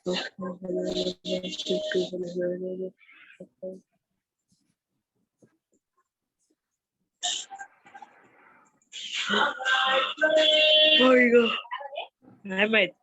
my god. I might.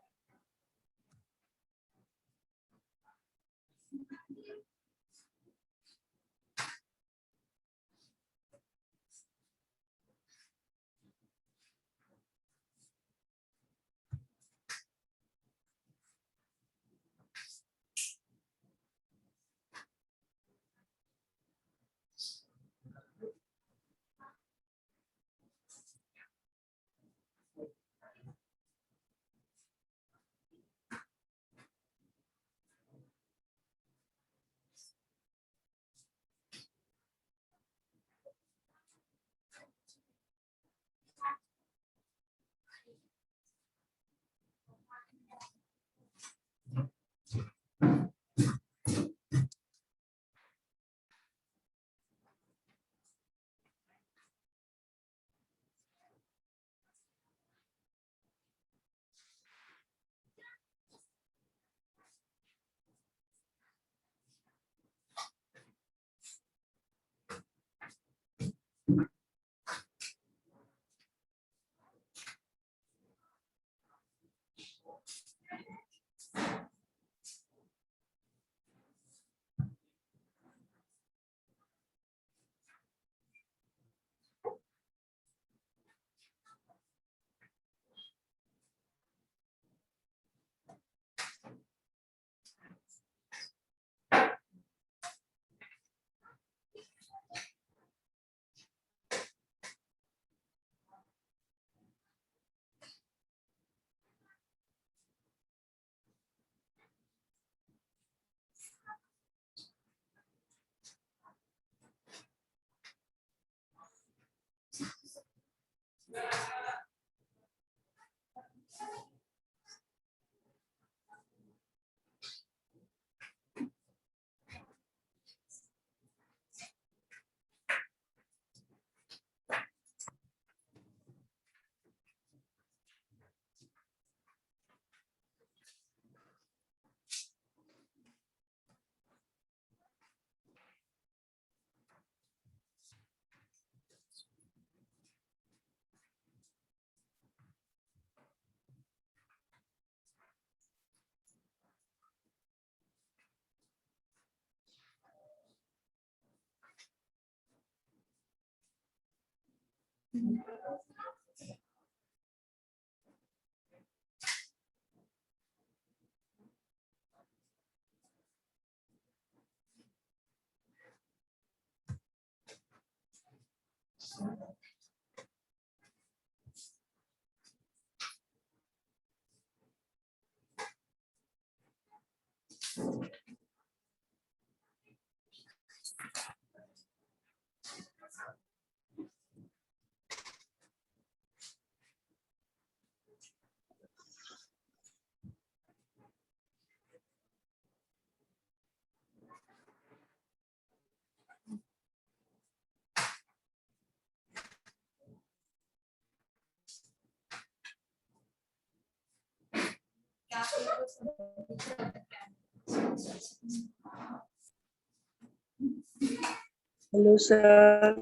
Hello, sir.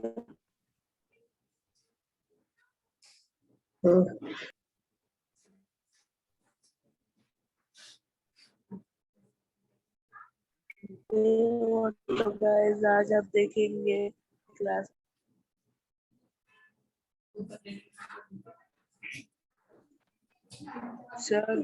तो guys आज आप देखेंगे क्लास सर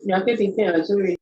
जाके पीछे आंसू भी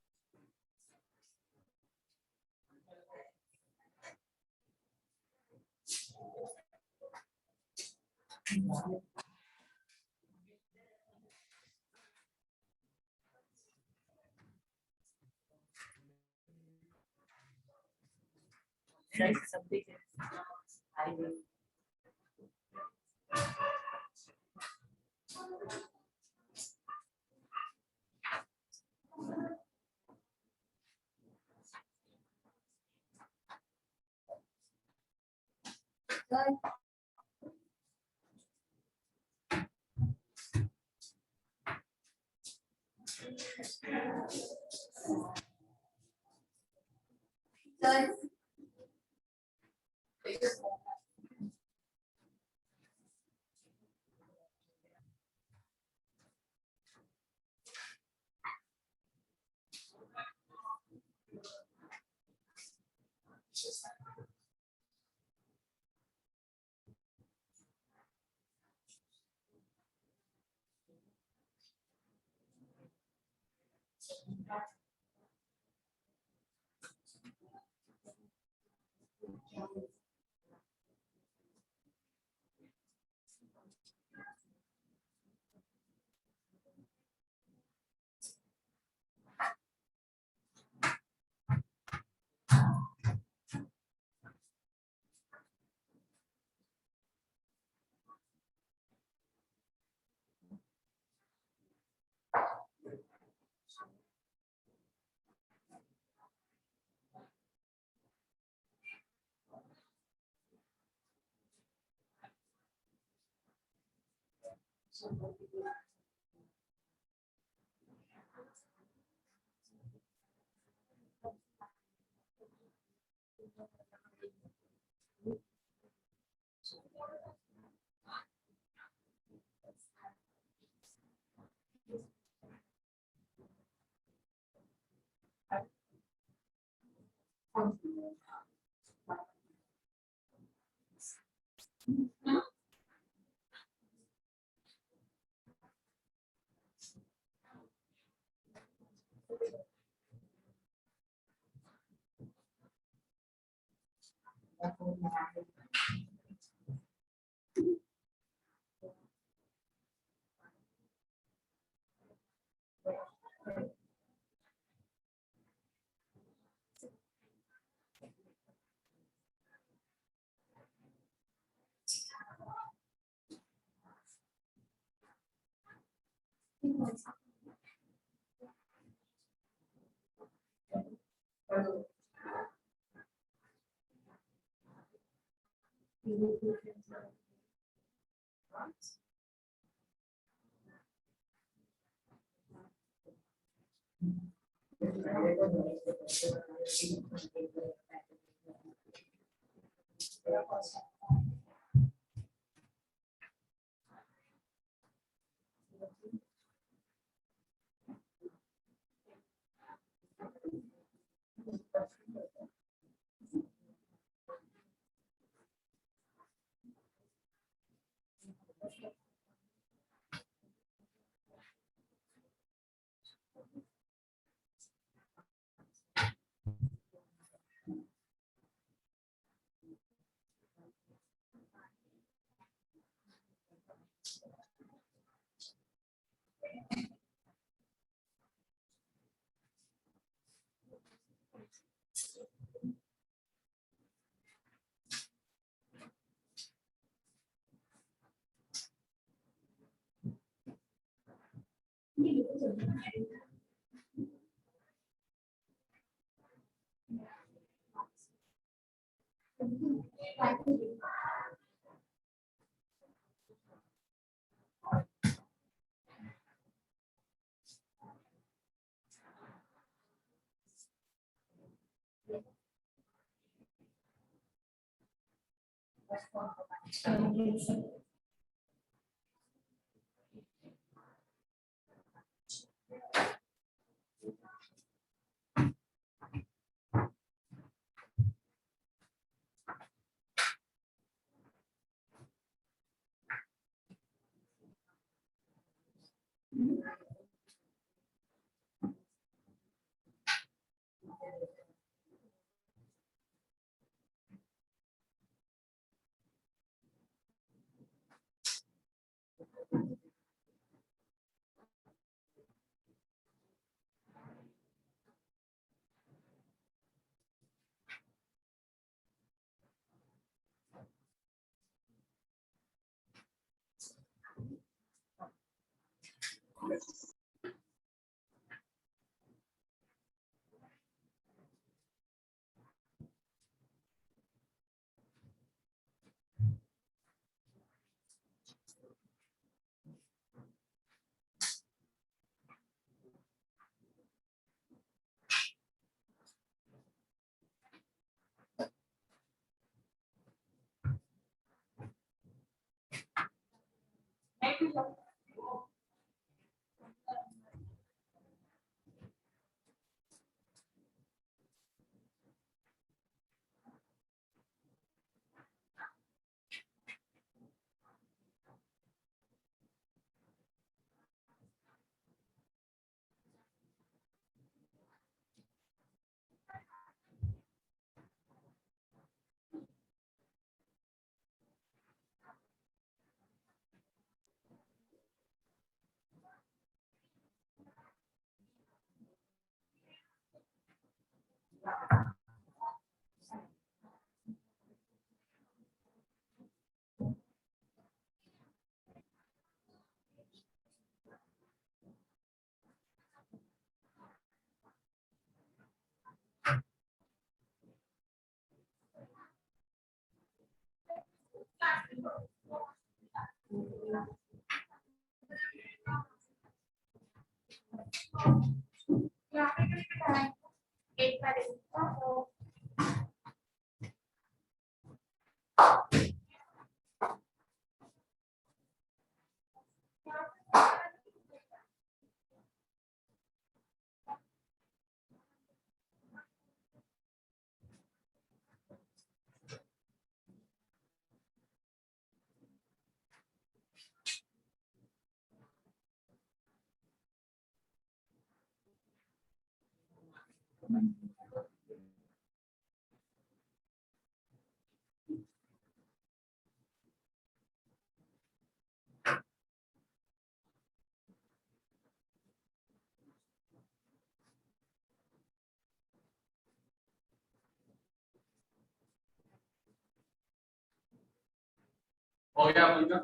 हो गया आपका?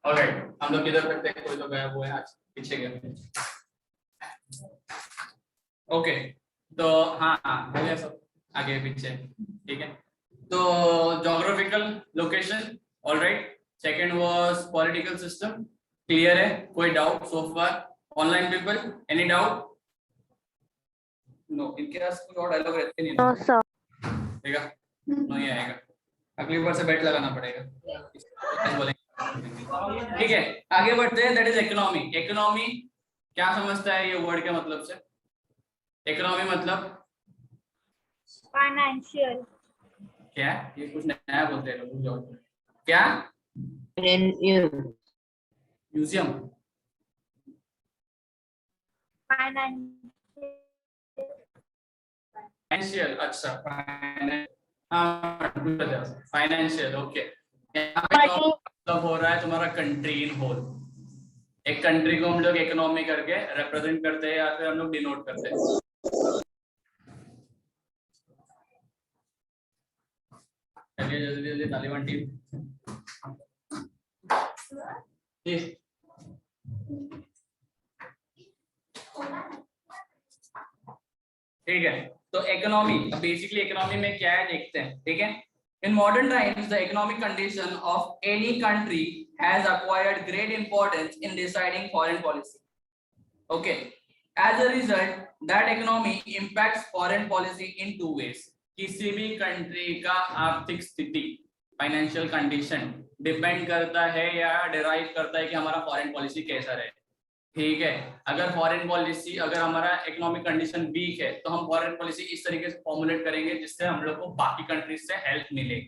ऑलराइट, हम लोग किधर तक थे? कोई तो गया हुआ है, आज पीछे गया। ओके, तो हाँ हो गया सब, आगे पीछे, ठीक है। तो geographical location, alright. Second was political system, clear है? कोई doubt so far? Online people, any doubt? No, इनके पास कुछ और डायलॉग रहते नहीं ना सर, ठीक है? नहीं आएगा, अगली बार से बैठ लगाना पड़ेगा, बोलेंगे, ठीक है। आगे बढ़ते हैं, दैट इज इकोनॉमी। इकोनॉमी क्या समझता है ये वर्ड के मतलब से? इकोनॉमी मतलब फाइनेंशियल। क्या? ये कुछ नया बोलते हैं लोग, क्या? म्यूजियम, फाइनेंशियल, अच्छा फाइनेंशियल, ओके। यहाँ पे मतलब हो रहा है तुम्हारा कंट्री इन होल। एक कंट्री को हम लोग इकोनॉमी करके रिप्रेजेंट करते हैं या फिर हम लोग डिनोट करते हैं। चलिए जल्दी जल्दी तालिबान टीम, ठीक है। तो इकोनॉमी, अब बेसिकली इकोनॉमी में क्या है देखते हैं, ठीक है। In modern times, the economic condition of any country has acquired great importance in deciding foreign policy. Okay. As a result, that economy impacts foreign policy in two ways. किसी भी country का आर्थिक स्थिति, फाइनेंशियल कंडीशन डिपेंड करता है या derive करता है कि हमारा फॉरेन पॉलिसी कैसा रहे। ठीक है। अगर फॉरेन पॉलिसी, अगर हमारा इकोनॉमिक कंडीशन वीक है तो हम फॉरेन पॉलिसी इस तरीके से फॉर्मुलेट करेंगे जिससे हम लोग को बाकी कंट्रीज से हेल्प मिले।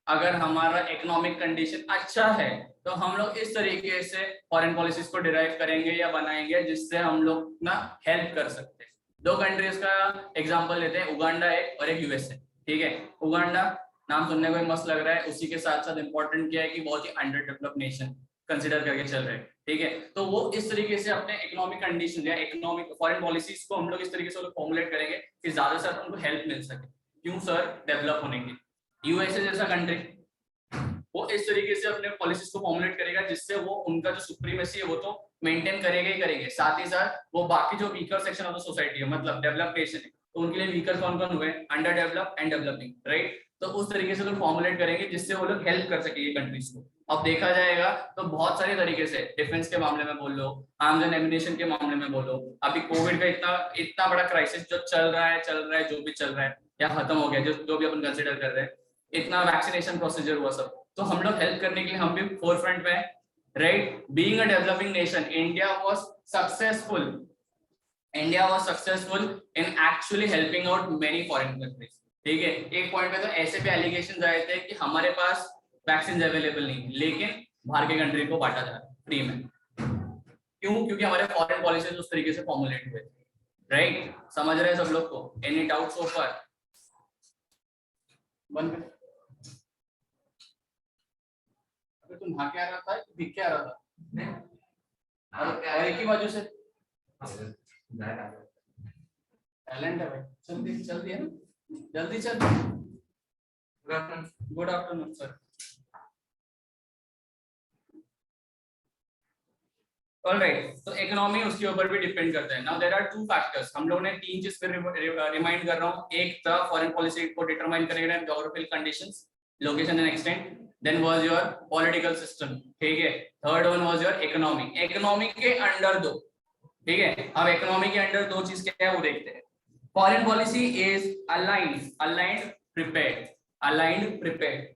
अगर हमारा इकोनॉमिक कंडीशन अच्छा है तो हम लोग इस तरीके से फॉरेन पॉलिसीज को डिराइव करेंगे या बनाएंगे जिससे हम लोग ना हेल्प कर सकते हैं। दो कंट्रीज का एग्जांपल लेते हैं, उगांडा है और एक यूएस है। ठीक है, उगांडा नाम सुनने को मस्त लग रहा है, उसी के साथ साथ इंपॉर्टेंट क्या है कि बहुत ही अंडर डेवलप्ड नेशन कंसिडर करके चल रहे हैं। ठीक है, तो वो इस तरीके से अपने इकोनॉमिक कंडीशन या इकोनॉमिक फॉरेन पॉलिसीज को हम लोग इस तरीके से फॉर्मुलेट करेंगे कि ज्यादा से ज्यादा उनको हेल्प मिल सके। क्यों सर? डेवलप होने के। यूएसए जैसा कंट्री वो इस तरीके से अपने पॉलिसीज को फॉर्मुलेट करेगा जिससे वो उनका जो सुप्रीमेसी है वो तो मेंटेन करेगा ही करेंगे, साथ ही साथ वो बाकी जो weaker section of the society है, मतलब डेवलप्ड नेशन है, तो उनके लिए वीकर कौन कौन हुए? Under developed and developing, right. तो उस तरीके से लोग फॉर्मुलेट करेंगे जिससे वो लोग हेल्प कर सके ये कंट्रीज को। अब देखा जाएगा तो बहुत सारे तरीके से, डिफेंस के मामले में बोल लो, आर्म्स एंड एम्युनिशन के मामले में बोलो, अभी कोविड का इतना बड़ा क्राइसिस जो चल रहा है जो भी चल रहा है या खत्म हो गया, जो भी अपन कंसिडर कर रहे हैं, इतना वैक्सीनेशन प्रोसीजर हुआ सब, तो हम लोग हेल्प करने के लिए हम भी फोरफ्रंट पे, right. Being a developing nation, India was successful in actually helping out many foreign countries. ठीक है, एक पॉइंट पे तो ऐसे भी एलिगेशंस आए थे कि हमारे पास वैक्सीन अवेलेबल नहीं, लेकिन बाहर के कंट्री को बांटा जा रहा है फ्री में। क्यों? क्योंकि हमारे फॉरेन पॉलिसीज उस तरीके से फॉर्मुलेट हुए, राइट। समझ रहे हैं सब लोग को? एनी डाउट सो फार? बंद कर। अबे तुम नहा के आ रहा था कि दिख के आ रहा था? और एक ही बाजू से टैलेंट है भाई। चल दिया ना, जल्दी चल। Good afternoon sir. ऑलराइट, तो इकोनॉमी उसके ऊपर भी डिपेंड करता है। Now there are two factors, हम लोगों ने तीन चीज पे रिमाइंड कर रहा हूँ। एक था फॉरेन पॉलिसी को डिटरमाइन करेगा geographical conditions, location and extent, then was your political system. ठीक है, third one was your economy. Economy के अंडर दो, ठीक है, अब इकोनॉमी के अंडर दो चीज क्या है वो देखते हैं। Foreign policy is aligned prepared.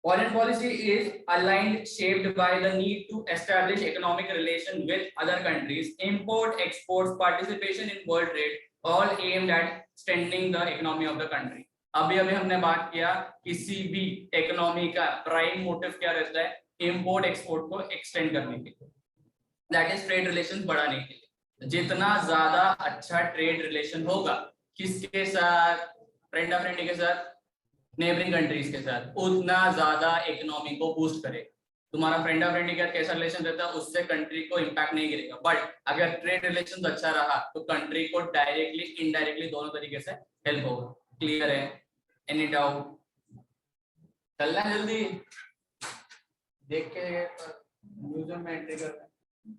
Foreign policy is aligned, shaped by the need to establish economic relation with other countries, import, exports, participation in world trade, all aimed at strengthening the economy of the country. अभी हमने बात किया किसी भी economy का prime motive क्या रहता है? इंपोर्ट एक्सपोर्ट को एक्सटेंड करने के लिए, दैट इज ट्रेड रिलेशंस बढ़ाने के लिए। जितना ज्यादा अच्छा ट्रेड रिलेशन होगा, किसके साथ? फ्रेंड ऑफ फ्रेंड के साथ, नेबरिंग कंट्रीज के साथ, उतना ज्यादा इकोनॉमी को बूस्ट करेगा। तुम्हारा फ्रेंड ऑफ फ्रेंड के साथ कैसा रिलेशन रहता है उससे कंट्री को इंपैक्ट नहीं गिरेगा, बट अगर ट्रेड रिलेशन अच्छा रहा तो कंट्री को डायरेक्टली इनडायरेक्टली दोनों तरीके से हेल्प होगा। क्लियर है? Any doubt? चलना है जल्दी, देख के म्यूजियम में एंट्री करना,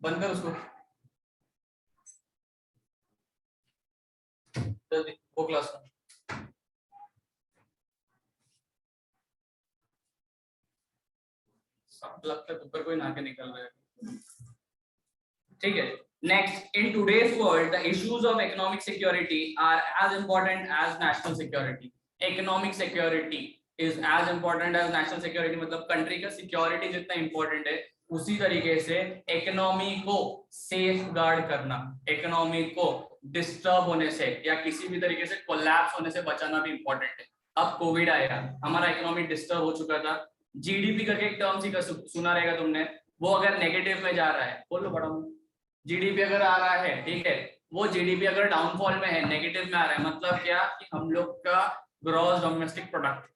बंद कर उसको जल्दी, वो क्लास में। लगता है ऊपर कोई ना के निकल रहा है। ठीक है, next, in today's world the issues of economic security are as important as national security. Economic security is as important as national security, मतलब कंट्री का सिक्योरिटी जितना इंपॉर्टेंट है उसी तरीके से इकोनॉमी को सेफ गार्ड करना, इकोनॉमी को डिस्टर्ब होने से या किसी भी तरीके से कोलैप्स होने से बचाना भी इंपॉर्टेंट है। अब कोविड आया, हमारा इकोनॉमी डिस्टर्ब हो चुका था, जीडीपी करके एक टर्म ही सुना रहेगा तुमने, वो अगर नेगेटिव में जा रहा है, बोलो बड़ा, जीडीपी अगर आ रहा है, ठीक है, वो जीडीपी अगर डाउनफॉल में है, नेगेटिव में आ रहा है, मतलब क्या कि हम लोग का ग्रॉस डोमेस्टिक प्रोडक्ट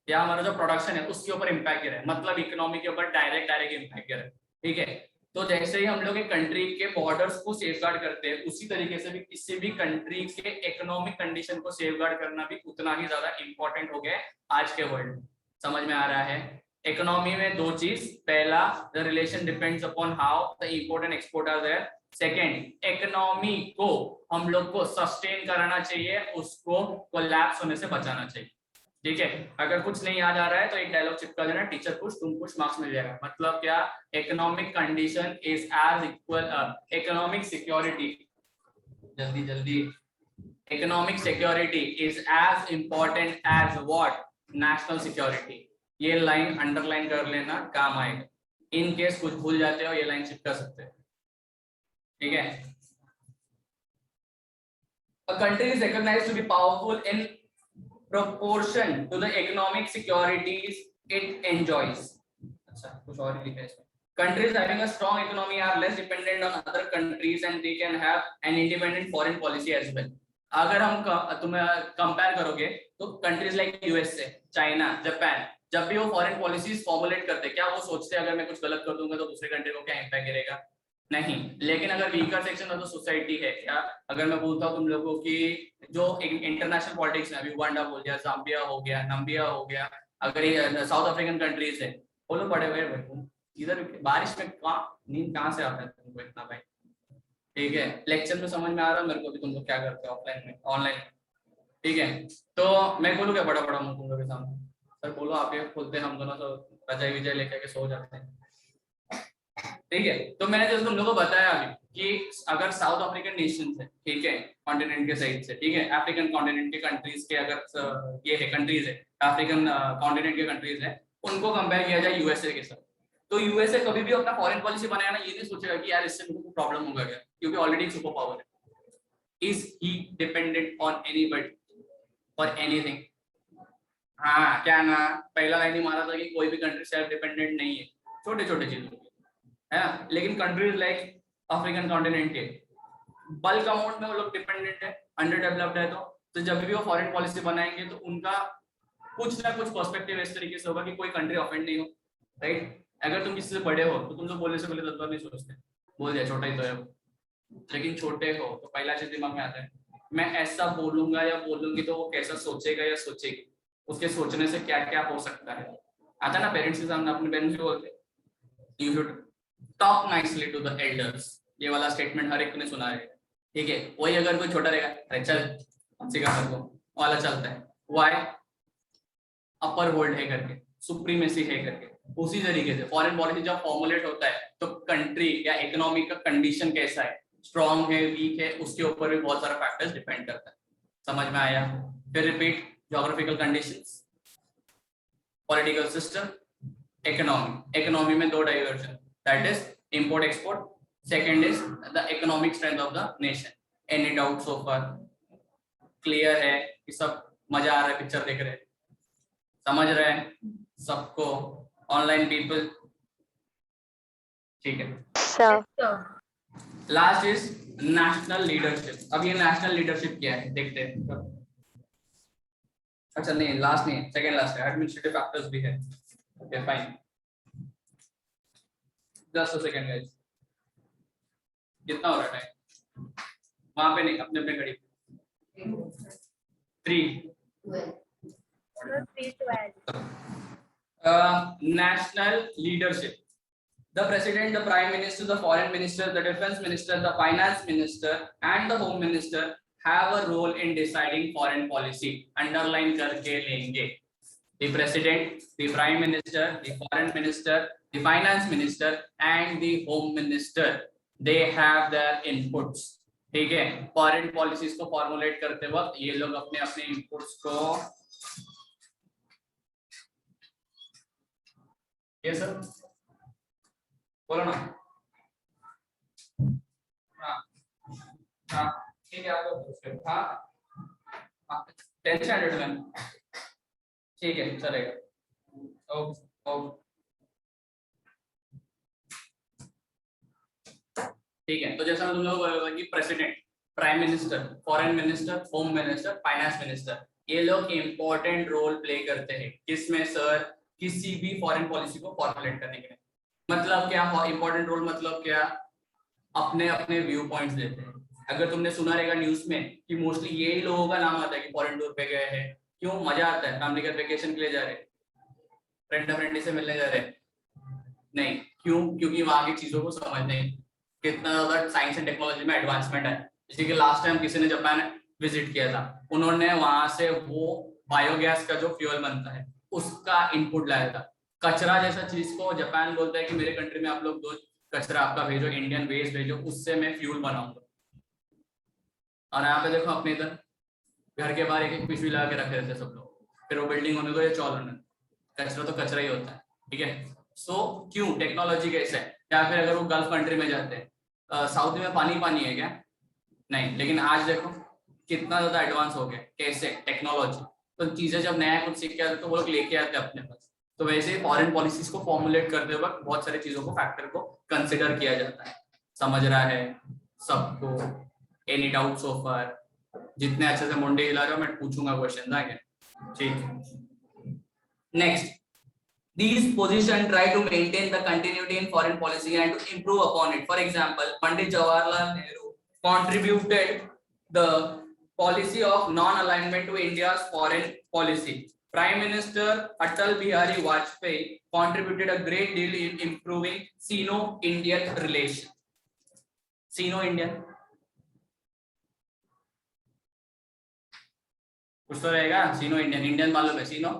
या हमारा जो प्रोडक्शन है उसके ऊपर इंपैक्ट गिरा है, मतलब इकोनॉमी के ऊपर डायरेक्ट इंपैक्ट गिरा है। ठीक है, तो जैसे ही हम लोग एक कंट्री के बॉर्डर्स को सेफगार्ड करते हैं, उसी तरीके से भी किसी भी कंट्री के इकोनॉमिक कंडीशन को सेफगार्ड करना भी उतना ही ज्यादा इंपॉर्टेंट हो गया है आज के वर्ल्ड में। समझ में आ रहा है? इकोनॉमी में दो चीज, पहला the relation depends upon how the import and export are there, second economy को हम लोग को सस्टेन कराना चाहिए, उसको कोलैप्स होने से बचाना चाहिए। ठीक है, अगर कुछ नहीं याद आ रहा है तो एक डायलॉग चिपका देना, टीचर कुछ तुम कुछ, मार्क्स मिल जाएगा। मतलब क्या? Economic condition is as equal, economic security, जल्दी, economic security is as important as what? National security. ये लाइन अंडरलाइन कर लेना, काम आएगा। इन केस कुछ भूल जाते हो ये लाइन चिपका सकते हो। ठीक है। A country is recognized to be powerful in proportion to the economic securities it enjoys. अच्छा कुछ और लिखा है इसमें। Countries having a strong economy are less dependent on other countries and they can have an independent foreign policy as well. अगर हम तुम्हें compare करोगे तो countries like USA, China, Japan, जब भी वो फॉरेन पॉलिसीज फॉर्मुलेट करते क्या वो सोचते अगर मैं कुछ गलत कर दूंगा तो दूसरे कंट्री को क्या इम्पैक्ट गिरेगा? नहीं। लेकिन अगर weaker section of the society है क्या, अगर मैं बोलता हूँ तुम लोगों की जो इंटरनेशनल पॉलिटिक्स है, अभी उगांडा बोल दिया, जाम्बिया हो गया, नाम्बिया हो गया, अगर ये साउथ अफ्रीकन कंट्रीज है, बोलो पड़े हुए भाई इधर बारिश में नींद कहाँ से आता है तुमको इतना भाई? ठीक है, लेक्चर में समझ में आ रहा है मेरे को भी तुम लोग क्या करते हो ऑफलाइन में ऑनलाइन। ठीक है, तो मैं बोलूँ क्या बड़ा बड़ा मुंह तुम लोग के सामने? सर बोलो आप ये खोलते हैं, हम दोनों तो रजाई विजय लेकर के सो जाते हैं। ठीक है, तो मैंने जैसे तुम लोगों को बताया अभी कि अगर साउथ अफ्रीकन नेशंस है, ठीक है, कॉन्टिनेंट के साइड से, ठीक है, अफ्रीकन कॉन्टिनेंट के कंट्रीज के अगर ये है कंट्रीज है, अफ्रीकन कॉन्टिनेंट के कंट्रीज है, उनको कंपेयर किया जाए यूएसए के साथ, तो यूएसए कभी भी अपना फॉरेन पॉलिसी बनाया ना, ये नहीं सोचेगा कि यार इससे मुझे प्रॉब्लम होगा क्या, क्योंकि ऑलरेडी सुपर पावर है। Is he dependent on anybody for anything? हाँ क्या ना, पहला लाइन ही मारा था कि कोई भी कंट्री सेल्फ डिपेंडेंट नहीं है छोटे छोटे चीजों है ना, लेकिन कंट्रीज लाइक अफ्रीकन कॉन्टिनेंट के बल्क अमाउंट में वो लोग डिपेंडेंट है, अंडर डेवलप्ड है, तो जब भी वो फॉरेन पॉलिसी बनाएंगे तो उनका कुछ ना कुछ पर्सपेक्टिव इस तरीके से होगा कि कोई कंट्री ऑफेंड नहीं हो, राइट? अगर तुम किसी से बड़े हो तो तुम तो बोलने से पहले 10 बार नहीं सोचते, बोल दिया छोटा ही तो है वो, लेकिन छोटे हो तो पहला चीज दिमाग में आता है मैं ऐसा बोलूंगा या बोलूंगी तो वो कैसा सोचेगा या सोचेगी, उसके सोचने से क्या क्या हो सकता है। आता ना पेरेंट्स के सामने अपने पेरेंट्स को बोलते you should talk nicely to the elders, ये वाला स्टेटमेंट हर एक ने सुना है, ठीक है? वही अगर कोई छोटा रहेगा अरे चल सिखा मेरे को वाला चलता है, व्हाई? अपर होल्ड है करके, सुप्रीमेसी है करके। उसी तरीके से फॉरेन पॉलिसी जब फॉर्मुलेट होता है तो कंट्री या इकोनॉमी का कंडीशन कैसा है, स्ट्रॉन्ग है, वीक है, उसके ऊपर भी बहुत सारा फैक्टर्स डिपेंड करता है। समझ में आया? फिर repeat, geographical conditions, political system, economy. Economy में दो diversion, that is import export, second is the economic strength of the nation. Any doubt so far? Clear है कि सब मजा आ रहा है, पिक्चर देख रहे हैं, समझ रहे हैं सबको? ऑनलाइन पीपल, ठीक है। Last is national leadership. अब ये नेशनल लीडरशिप क्या है देखते हैं। अच्छा नहीं, लास्ट नहीं है, सेकंड लास्ट है, एडमिनिस्ट्रेटिव फैक्टर्स भी है। Okay fine, just a second guys, कितना हो रहा है टाइम? वहां पे नहीं, अपने अपने घड़ी 3 national leadership. The president, the prime minister, the foreign minister, the defense minister, the finance minister and the home minister have a role in deciding foreign policy. Underline करके लेंगे। The president, the prime minister, the foreign minister, the finance minister and the home minister, they have their inputs. ठीक है, foreign policies को formulate करते वक्त ये लोग अपने अपने इनपुट्स को, ये सर बोलो ना। हाँ हाँ ठीक है, आप हाँ 10th स्टैंडर्ड में, ठीक है चलेगा। ओके ठीक है, तो जैसा तुम लोग कि president, prime minister, foreign minister, home minister, finance minister, ये लोग इंपॉर्टेंट रोल प्ले करते हैं किसमें सर? किसी भी फॉरेन पॉलिसी को फॉर्मुलेट करने के लिए। मतलब क्या इंपॉर्टेंट रोल? मतलब क्या? अपने अपने व्यू पॉइंट्स देते हैं। अगर तुमने सुना रहेगा न्यूज में कि मोस्टली यही लोगों का नाम आता है कि फॉरेन टूर पे गए हैं, क्यों? मजा आता है, फैमिली का वेकेशन के लिए जा रहे, फ्रेंड से मिलने जा रहे, नहीं क्यों? क्योंकि वहां की चीजों को समझने कितना ज्यादा साइंस एंड टेक्नोलॉजी में एडवांसमेंट है। जैसे कि लास्ट टाइम किसी ने जापान विजिट किया था, उन्होंने वहां से वो बायोगैस का जो फ्यूल बनता है उसका इनपुट लाया था। कचरा जैसा चीज को जापान बोलता है कि मेरे कंट्री में आप लोग दो कचरा आपका भेजो, इंडियन वेस्ट भेजो, उससे मैं फ्यूल बनाऊंगा। और यहाँ पे देखो अपने इधर घर के बाहर एक एक पिशवी लगा के रखे रहते सब लोग, फिर वो बिल्डिंग होने दो या चौल होने, कचरा तो कचरा ही होता है। ठीक है, सो क्यों? टेक्नोलॉजी कैसे है? या फिर अगर वो गल्फ कंट्री में जाते हैं साउथ में पानी पानी है क्या? नहीं, लेकिन आज देखो कितना ज्यादा एडवांस हो गया, कैसे टेक्नोलॉजी। तो चीजें जब नया कुछ सीख के आते तो वो लोग लेके आते अपने पास। तो वैसे ही फॉरेन पॉलिसीज को फॉर्मुलेट करते वक्त बहुत सारी चीजों को, फैक्टर को कंसिडर किया जाता है। समझ रहा है सबको? एनी डाउट सो फार? जितने अच्छे से मुंडे हिला रहे हो मैं पूछूंगा क्वेश्चन आगे, ठीक। Next, these positions try to maintain the continuity in foreign policy and to improve upon it. For example, Pandit Jawaharlal Nehru contributed the policy of non-alignment to India's foreign policy. Prime Minister Atal Bihari Vajpayee contributed a great deal in improving Sino-Indian relations. Sino-Indian कुछ तो रहेगा, सीनो Indian, Indian मालूम है, सीनो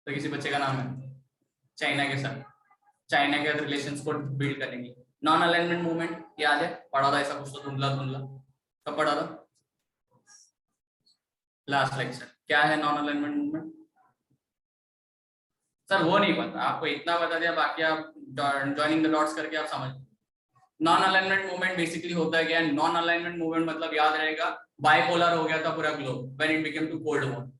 तो किसी बच्चे का नाम है चाइना के साथ, चाइना के रिलेशंस को बिल्ड करेंगे। नॉन अलाइनमेंट मूवमेंट याद है, पढ़ा था ऐसा कुछ तो, धुंधला धुंधला कब पढ़ा था? Last lecture. क्या है नॉन अलाइनमेंट मूवमेंट? सर वो नहीं पता, आपको इतना बता दिया, बाकी आप जॉइनिंग द डॉट्स करके आप समझ। नॉन अलाइनमेंट मूवमेंट बेसिकली होता है क्या? नॉन अलाइनमेंट मूवमेंट मतलब याद रहेगा, बाइपोलर हो गया था पूरा globe when it became to cold war.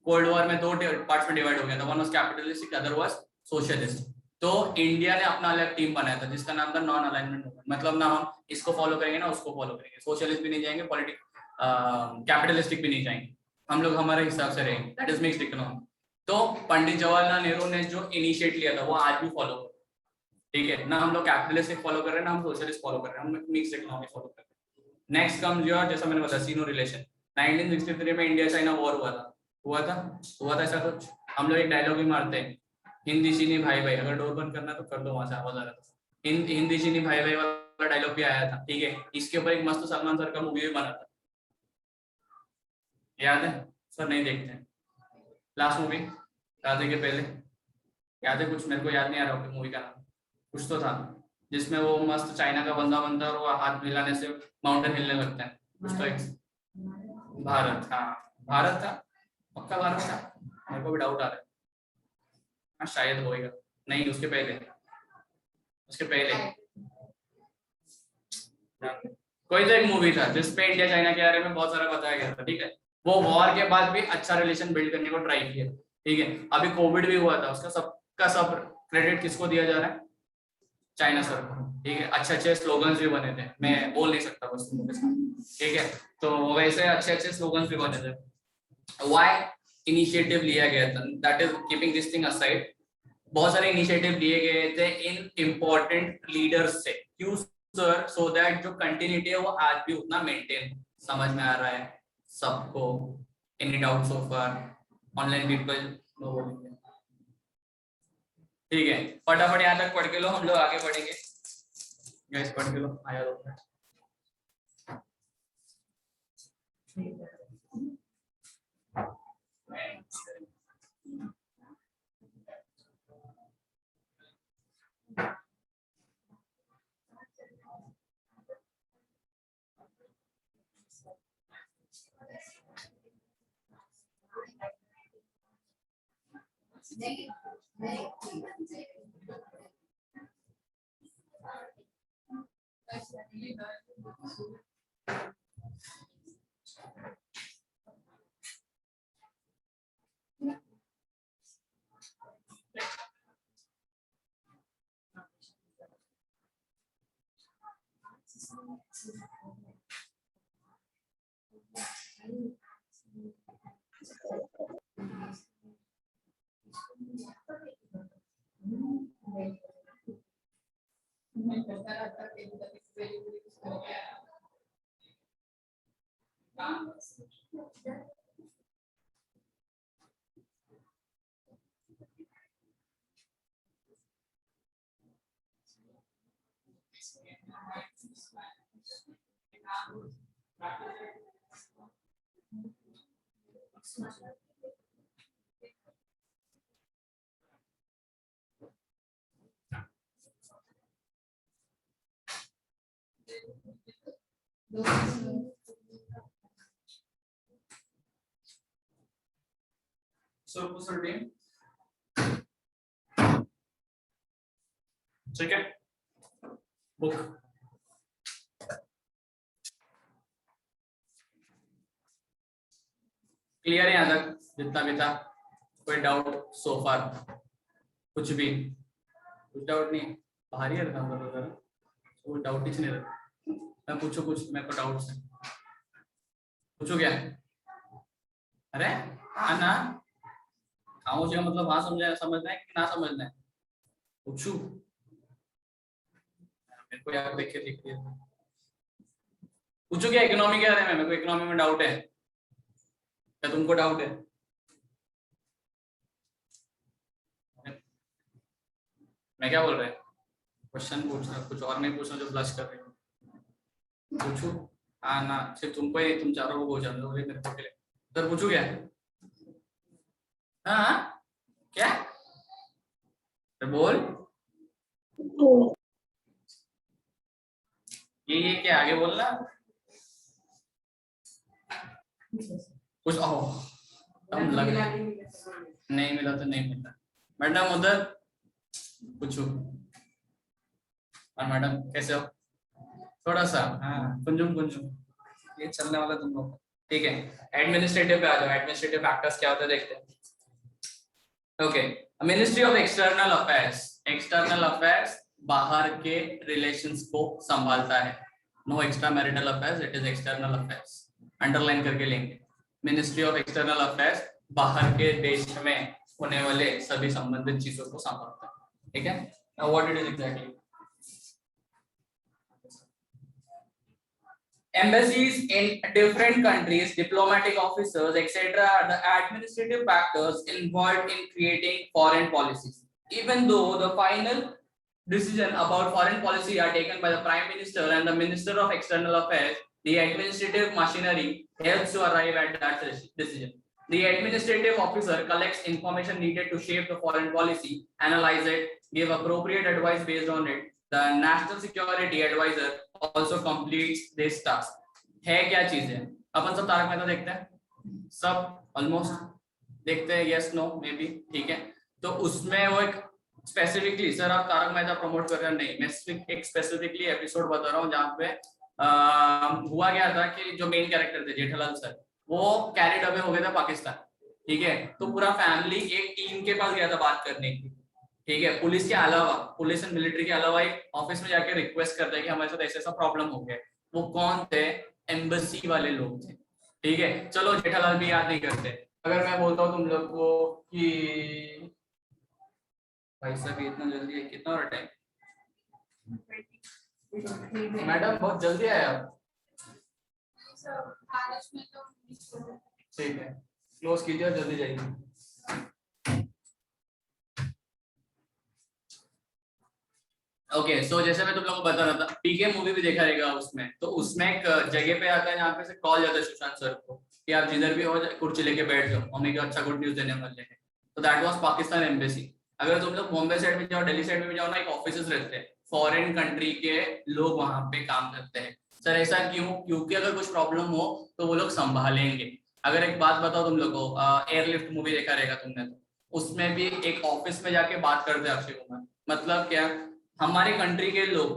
Cold war में दो पार्ट्स में डिवाइड हो गया था, one was capitalistic, other was socialist. तो इंडिया ने अपना अलग टीम बनाया था जिसका नाम था नॉन अलाइनमेंट मूवमेंट। मतलब ना हम इसको फॉलो करेंगे ना उसको फॉलो करेंगे, सोशलिस्ट भी नहीं जाएंगे, पॉलिटिक कैपिटलिस्टिक भी नहीं जाएंगे, हम लोग हमारे हिसाब से रहेंगे, दैट इज मिक्स्ड इकोनॉमी। तो पंडित जवाहरलाल नेहरू ने जो इनिशिएट लिया था वो आज भी फॉलो, ठीक है ना? हम लोग कैपिटलिस्ट फॉलो कर रहे हैं ना हम सोशलिस्ट फॉलो कर रहे हैं, हम मिक्स्ड इकोनॉमी फॉलो कर रहे हैं। नेक्स्ट कम्स योर, जैसा मैंने बताया, सीनो रिलेशन। 1963 में इंडिया चाइना वॉर हुआ था ऐसा कुछ। हम लोग एक डायलॉग भी मारते हैं, हिंदी चीनी भाई भाई। अगर डोर बंद करना तो कर दो, वहां से आवाज आ रहा था। हिंदी चीनी भाई भाई वाला डायलॉग भी आया था, ठीक है। इसके ऊपर एक मस्त सलमान सर का मूवी भी बना था, याद है? सर नहीं देखते हैं लास्ट मूवी, राधे के पहले, याद है कुछ? मेरे को याद नहीं आ रहा मूवी का नाम, कुछ तो था जिसमें वो मस्त चाइना का बंदा बनता है और वो हाथ मिलाने से माउंटेन हिलने लगता है, कुछ तो एक भारत, हाँ भारत था, पक्का भारत था, मेरे को भी डाउट आ रहा है। हाँ शायद होएगा, नहीं उसके पहले कोई तो एक मूवी था जिसपे इंडिया चाइना के बारे में बहुत सारा बताया गया था, ठीक है। वो वॉर के बाद भी अच्छा रिलेशन बिल्ड करने को ट्राई किया, ठीक है। अभी कोविड भी हुआ था, उसका सब क्रेडिट किसको दिया जा रहा है? चाइना सर को, ठीक है। अच्छे स्लोगन्स भी बने थे, मैं बोल नहीं सकता बस तुमके साथ, ठीक है। तो वैसे अच्छे स्लोगन्स भी बने थे। व्हाई इनिशिएटिव लिया गया था, that is keeping this thing aside. बहुत सारे इनिशिएटिव लिए गए थे इन इम्पोर्टेंट लीडर्स से, क्यों सर? सो दैट जो कंटिन्यूटी है वो आज भी उतना मेंटेन। समझ में आ रहा है सबको? Any doubt so far? Online people know बोलेंगे, ठीक है। फटाफट यहाँ तक पढ़ के लो, हम लोग आगे बढ़ेंगे। गाइस पढ़ के लो, आया लो। ठीक है, बुक क्लियर है यहाँ तक जितना भी था? कोई डाउट सो फार? कुछ भी? कुछ डाउट नहीं? बाहर ही रखा करो जरा, कोई डाउट ही नहीं रखा। मैं पूछो कुछ, मेरे को डाउट्स है, पूछो क्या? अरे हाँ ना, खामोशी का मतलब हाँ समझना है कि ना समझना है? पूछू मेरे को यार, देख के पूछो क्या इकोनॉमी के बारे में? मेरे को इकोनॉमी में डाउट है, क्या तुमको डाउट है? मैं क्या बोल रहा है? क्वेश्चन पूछ रहा, कुछ और नहीं पूछना जो ब्लश कर रहे हो। पूछू हाँ ना, सिर्फ तुमको ही, तुम चारों को जान दो मेरे को के लिए। तो पूछू क्या? हाँ क्या? तो बोल ये क्या आगे बोलना कुछ। हम लग नहीं मिला तो नहीं मिला। मैडम उधर पूछू। और मैडम कैसे हो? थोड़ा सा हाँ कुंजुम कुंजुम ये चलने वाला तुम लोग। ठीक है, एडमिनिस्ट्रेटिव पे आ जाओ। एडमिनिस्ट्रेटिव फैक्टर्स क्या होते हैं देखते हैं। Okay, ministry of external affairs. External affairs बाहर के रिलेशंस को संभालता है। No extra marital affairs, it is external affairs. Underline करके लेंगे। मिनिस्ट्री ऑफ एक्सटर्नल अफेयर्स बाहर के देश में होने वाले सभी संबंधित चीजों को संभालता है। ठीक है, now what it is exactly? Embassies in different countries, diplomatic officers, etc. are the administrative factors involved in creating foreign policies. Even though the final decision about foreign policy are taken by the Prime Minister and the Minister of External Affairs, the administrative machinery helps to arrive at that decision. The administrative officer collects information needed to shape the foreign policy, analyze it, give appropriate advice based on it. The National Security Advisor also completes this task. है क्या चीज है? अपन सब तारक मेहता देखते हैं, सब almost देखते हैं, यस नो मे बी, ठीक है। तो उसमें वो एक स्पेसिफिकली, सर आप तारक मेहता प्रमोट कर रहे हैं? नहीं, मैं एक स्पेसिफिकली एपिसोड बता रहा हूँ जहाँ पे हुआ क्या था कि जो मेन कैरेक्टर थे जेठालाल सर, वो कैरिड अवे हो गए थे पाकिस्तान। ठीक है, तो पूरा फैमिली एक टीम के पास गया था बात करने की। ठीक है, पुलिस के अलावा, पुलिस एंड मिलिट्री के अलावा एक ऑफिस में जाके रिक्वेस्ट करते हैं कि हमारे साथ ऐसा प्रॉब्लम हो गया। वो कौन थे? एम्बेसी वाले लोग थे। ठीक है, चलो जेठालाल भी याद नहीं करते। अगर मैं बोलता हूँ तुम लोग को कि भाई साहब इतना जल्दी है, कितना और टाइम? मैडम बहुत जल्दी आया आप। ठीक है, क्लोज कीजिए और जल्दी जाइए। ओके, सो जैसे मैं तुम लोगों को बता रहा था, पीके मूवी भी देखा रहेगा उसमें, तो उसमें एक जगह पे आता है जहाँ पे से कॉल जाता है सुशांत सर को कि आप जिधर भी हो कुर्सी लेके बैठ जाओ, मम्मी को अच्छा गुड न्यूज देने वाले हैं। तो दैट वाज पाकिस्तान एम्बेसी। अगर तुम लोग बॉम्बे साइड में जाओ, दिल्ली साइड में भी जाओ ना, एक ऑफिसेस रहते हैं, फॉरेन कंट्री के लोग वहां पे काम करते हैं। सर ऐसा क्यों? क्योंकि अगर कुछ प्रॉब्लम हो तो वो लोग संभालेंगे। अगर एक बात बताओ तुम लोग को, एयरलिफ्ट मूवी देखा रहेगा तुमने, तो उसमें भी एक ऑफिस में जाके बात करते हैं अक्षय कुमार। मतलब क्या? हमारे कंट्री के लोग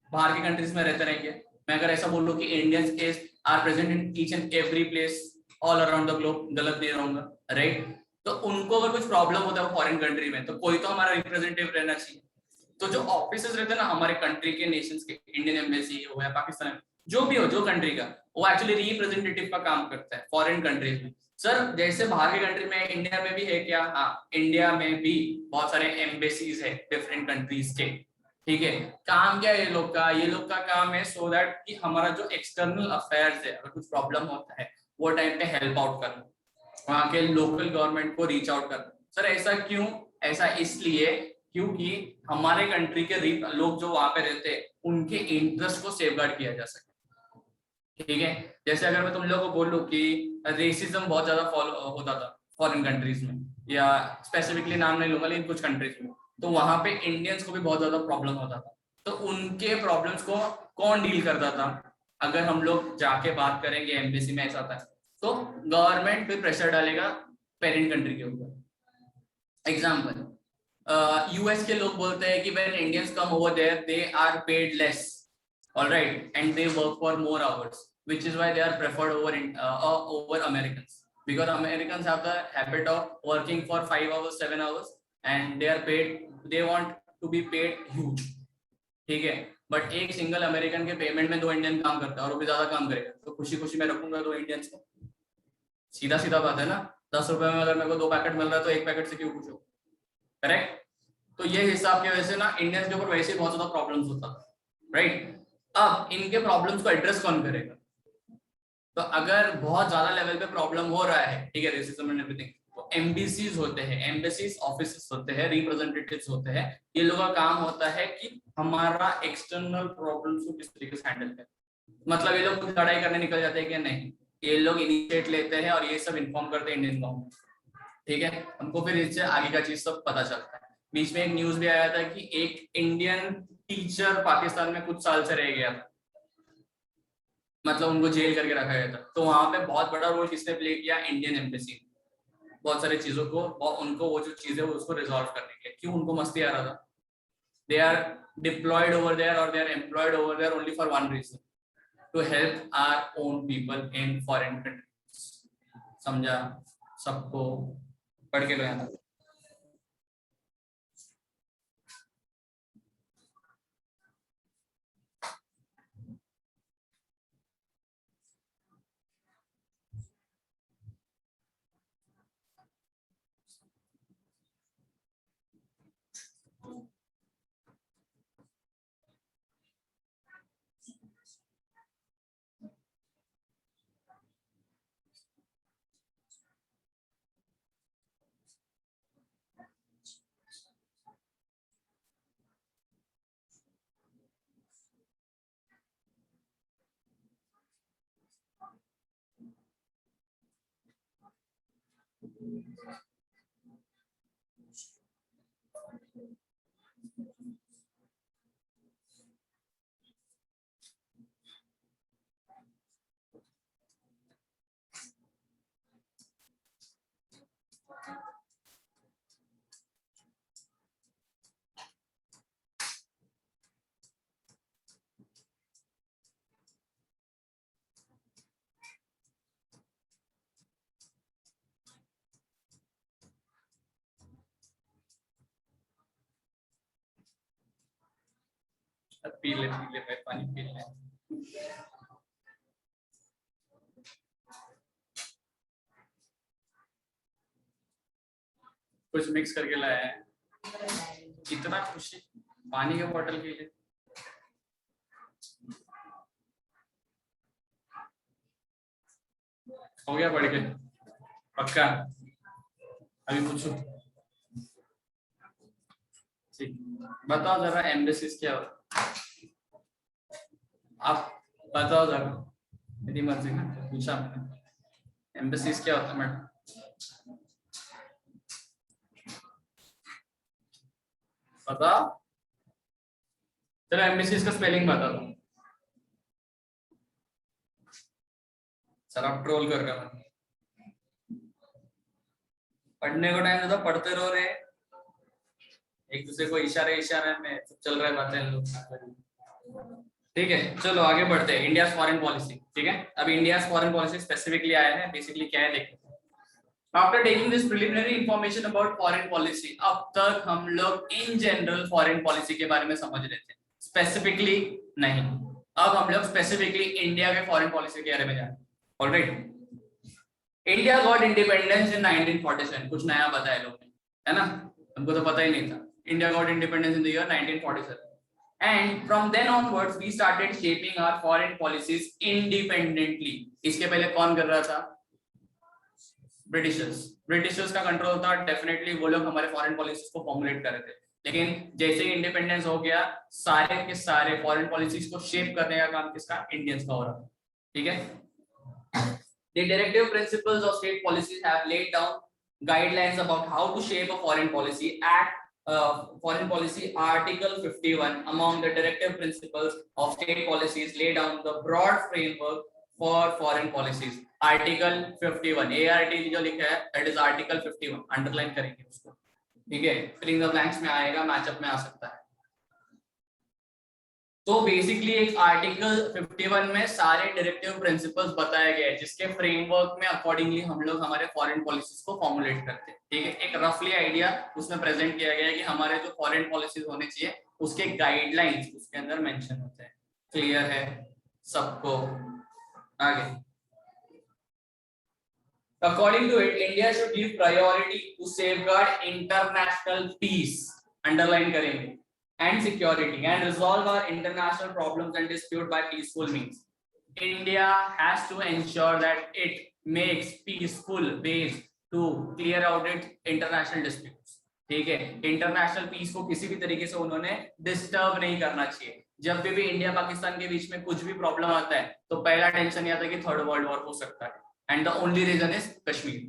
बाहर के कंट्रीज में रहते रहेंगे। मैं अगर ऐसा बोलूं कि Indians are present in each and every place all around the globe, गलत नहीं रहूंगा, राइट? तो उनको अगर कुछ प्रॉब्लम होता है फॉरेन कंट्री में, तो कोई तो हमारा रिप्रेजेंटेटिव रहना चाहिए। तो जो ऑफिसेस रहते हैं ना हमारे कंट्री के, नेशंस के, इंडियन एम्बेसी हो या पाकिस्तान, जो भी हो, जो कंट्री का, वो एक्चुअली रिप्रेजेंटेटिव का काम करता है फॉरेन कंट्रीज में। सर जैसे बाहर के कंट्री में, इंडिया में भी है क्या? हाँ, इंडिया में भी बहुत सारे एम्बेसीज है डिफरेंट कंट्रीज के। ठीक है, काम क्या है ये लोग का? ये लोग का काम है सो दैट कि हमारा जो एक्सटर्नल अफेयर्स है, अगर कुछ प्रॉब्लम होता है वो टाइम पे हेल्प आउट करना, वहाँ के लोकल गवर्नमेंट को रीच आउट करना। सर ऐसा क्यों? ऐसा इसलिए क्योंकि हमारे कंट्री के लोग जो वहां पे रहते हैं उनके इंटरेस्ट को सेफगार्ड किया जा सके। ठीक है, जैसे अगर मैं तुम लोगों को बोलूं कि रेसिज्म बहुत ज्यादा फॉलो होता था फॉरेन कंट्रीज में, या स्पेसिफिकली नाम नहीं लूंगा लेकिन कुछ कंट्रीज में, तो वहां पे इंडियंस को भी बहुत ज्यादा प्रॉब्लम होता था। तो उनके प्रॉब्लम्स को कौन डील करता था? अगर हम लोग जाके बात करेंगे एम्बेसी में, ऐसा था तो गवर्नमेंट पे प्रेशर डालेगा पेरेंट कंट्री के ऊपर। एग्जाम्पल, यूएस के लोग बोलते हैं कि when Indians come over there they are paid less, alright, and they work for more hours, which is why they are preferred over over Americans. because Americans have the habit of working for 5 hours 7 hours and they are paid, they want to be paid huge, ठीक है, but एक single American के payment में 2 Indian काम करता है और वो भी ज्यादा काम करेगा, तो खुशी खुशी मैं रखूंगा 2 इंडियंस को, सीधा सीधा बात है ना। 10 रुपए में अगर मेरे को 2 पैकेट मिल रहा है तो 1 पैकेट से क्यों पूछो, करेक्ट। तो ये हिसाब की वजह से ना इंडियंस के ऊपर वैसे ही बहुत ज्यादा प्रॉब्लम्स होता है, राइट। अब इनके प्रॉब्लम्स को एड्रेस कौन करेगा, तो अगर बहुत ज्यादा लेवल पे प्रॉब्लम हो रहा है, ठीक है, रेसिज्म एंड एवरीथिंग, तो एम्बेसीज होते हैं, एम्बेसीज ऑफिसेस होते हैं, रिप्रेजेंटेटिव्स होते हैं, ये लोगों का काम होता है कि हमारा एक्सटर्नल प्रॉब्लम्स को किस तरीके से हैंडल करें। मतलब ये लोग लड़ाई करने निकल जाते हैं कि नहीं, ये लोग इनिशिएट लेते हैं और ये सब इन्फॉर्म करते हैं इंडियन गवर्नमेंट, ठीक है। हमको फिर इससे आगे का चीज सब पता चलता है। बीच में एक न्यूज भी आया था कि एक इंडियन टीचर पाकिस्तान में कुछ साल से रह गया था, मतलब उनको जेल करके रखा गया था, तो वहां पे बहुत बड़ा रोल किसने प्ले किया, इंडियन एम्बेसी, बहुत सारी चीजों को और उनको वो जो चीजें उसको रिजॉल्व करने के लिए, क्यों उनको मस्ती आ रहा था, they are deployed over there और they are employed over there only for one reason, to help our own people in foreign countries. समझा सबको, पढ़ के लो यहाँ तक। पी ले भाई, पानी पी ले। कुछ मिक्स करके लाया है, इतना खुशी पानी के बोतल के लिए। हो गया पढ़ के पक्का, अभी पूछो, ठीक, बताओ जरा एम्बेसीज क्या होता, आप बताओ जरा, मेरी मर्जी में पूछा मैंने, एम्बेसीज क्या होता है मैडम, बताओ। चलो एम्बेसीज का स्पेलिंग बता दो, सर आप ट्रोल कर रहे हो, पढ़ने को टाइम तो पढ़ते रहो रे, एक दूसरे को इशारे इशारे में चल रहा है बातें लोग, ठीक है। चलो आगे बढ़ते हैं, इंडिया फॉरेन पॉलिसी, ठीक है। अब इंडिया फॉरेन पॉलिसी स्पेसिफिकली आया है, बेसिकली क्या है देखते हैं। After taking this preliminary information about foreign policy, अब तक हम लोग इन जनरल फॉरेन पॉलिसी के बारे में समझ रहे थे, स्पेसिफिकली नहीं। अब हम लोग स्पेसिफिकली इंडिया के फॉरेन पॉलिसी के बारे में जाने। Alright, India got independence in 1947, कुछ नया बताया लोग ने, है ना, हमको तो पता ही नहीं था। India got independence in the year 1947 and from then onwards we started shaping our foreign policies independently। इसके पहले कौन कर रहा था, ब्रिटिशर्स का कंट्रोल था, डेफिनेटली वो लोग हमारे फॉरेन पॉलिसीज को फॉर्मुलेट कर रहे थे, लेकिन जैसे ही इंडिपेंडेंस हो गया सारे के सारे फॉरेन पॉलिसीज को शेप करने का काम किसका, इंडियंस का हो रहा, ठीक है। The directive principles of state policies have laid down guidelines about how to shape a foreign policy. Act Foreign Policy Article 51 among the directive principles of state policies lay down the broad framework for foreign policies। Article 51 ART जो लिखा है that is Article 51, underline करेंगे उसको, ठीक है, filling the blanks में आएगा, matchup में आ सकता है। तो बेसिकली एक आर्टिकल 51 में सारे डायरेक्टिव प्रिंसिपल्स बताया गया है जिसके फ्रेमवर्क में अकॉर्डिंगली हम लोग हमारे फॉरेन पॉलिसीज को फॉर्मुलेट करते हैं। ठीक है, एक रफली आइडिया उसमें प्रेजेंट किया गया है कि हमारे जो फॉरेन पॉलिसीज होने चाहिए उसके गाइडलाइंस उसके अंदर मेंशन होते हैं। क्लियर है सबको? आगे, according to it, India should give priority to safeguard international peace, underline करेंगे, and security and resolve our international problems and dispute by peaceful means. India has to ensure that it makes peaceful ways to clear out its international disputes. ठीक है, international piece को किसी भी तरीके से उन्होंने disturb नहीं करना चाहिए। जब भी इंडिया पाकिस्तान के बीच में कुछ भी प्रॉब्लम आता है तो पहला टेंशन ये आता है कि थर्ड वर्ल्ड वॉर हो सकता है, and the only reason is Kashmir,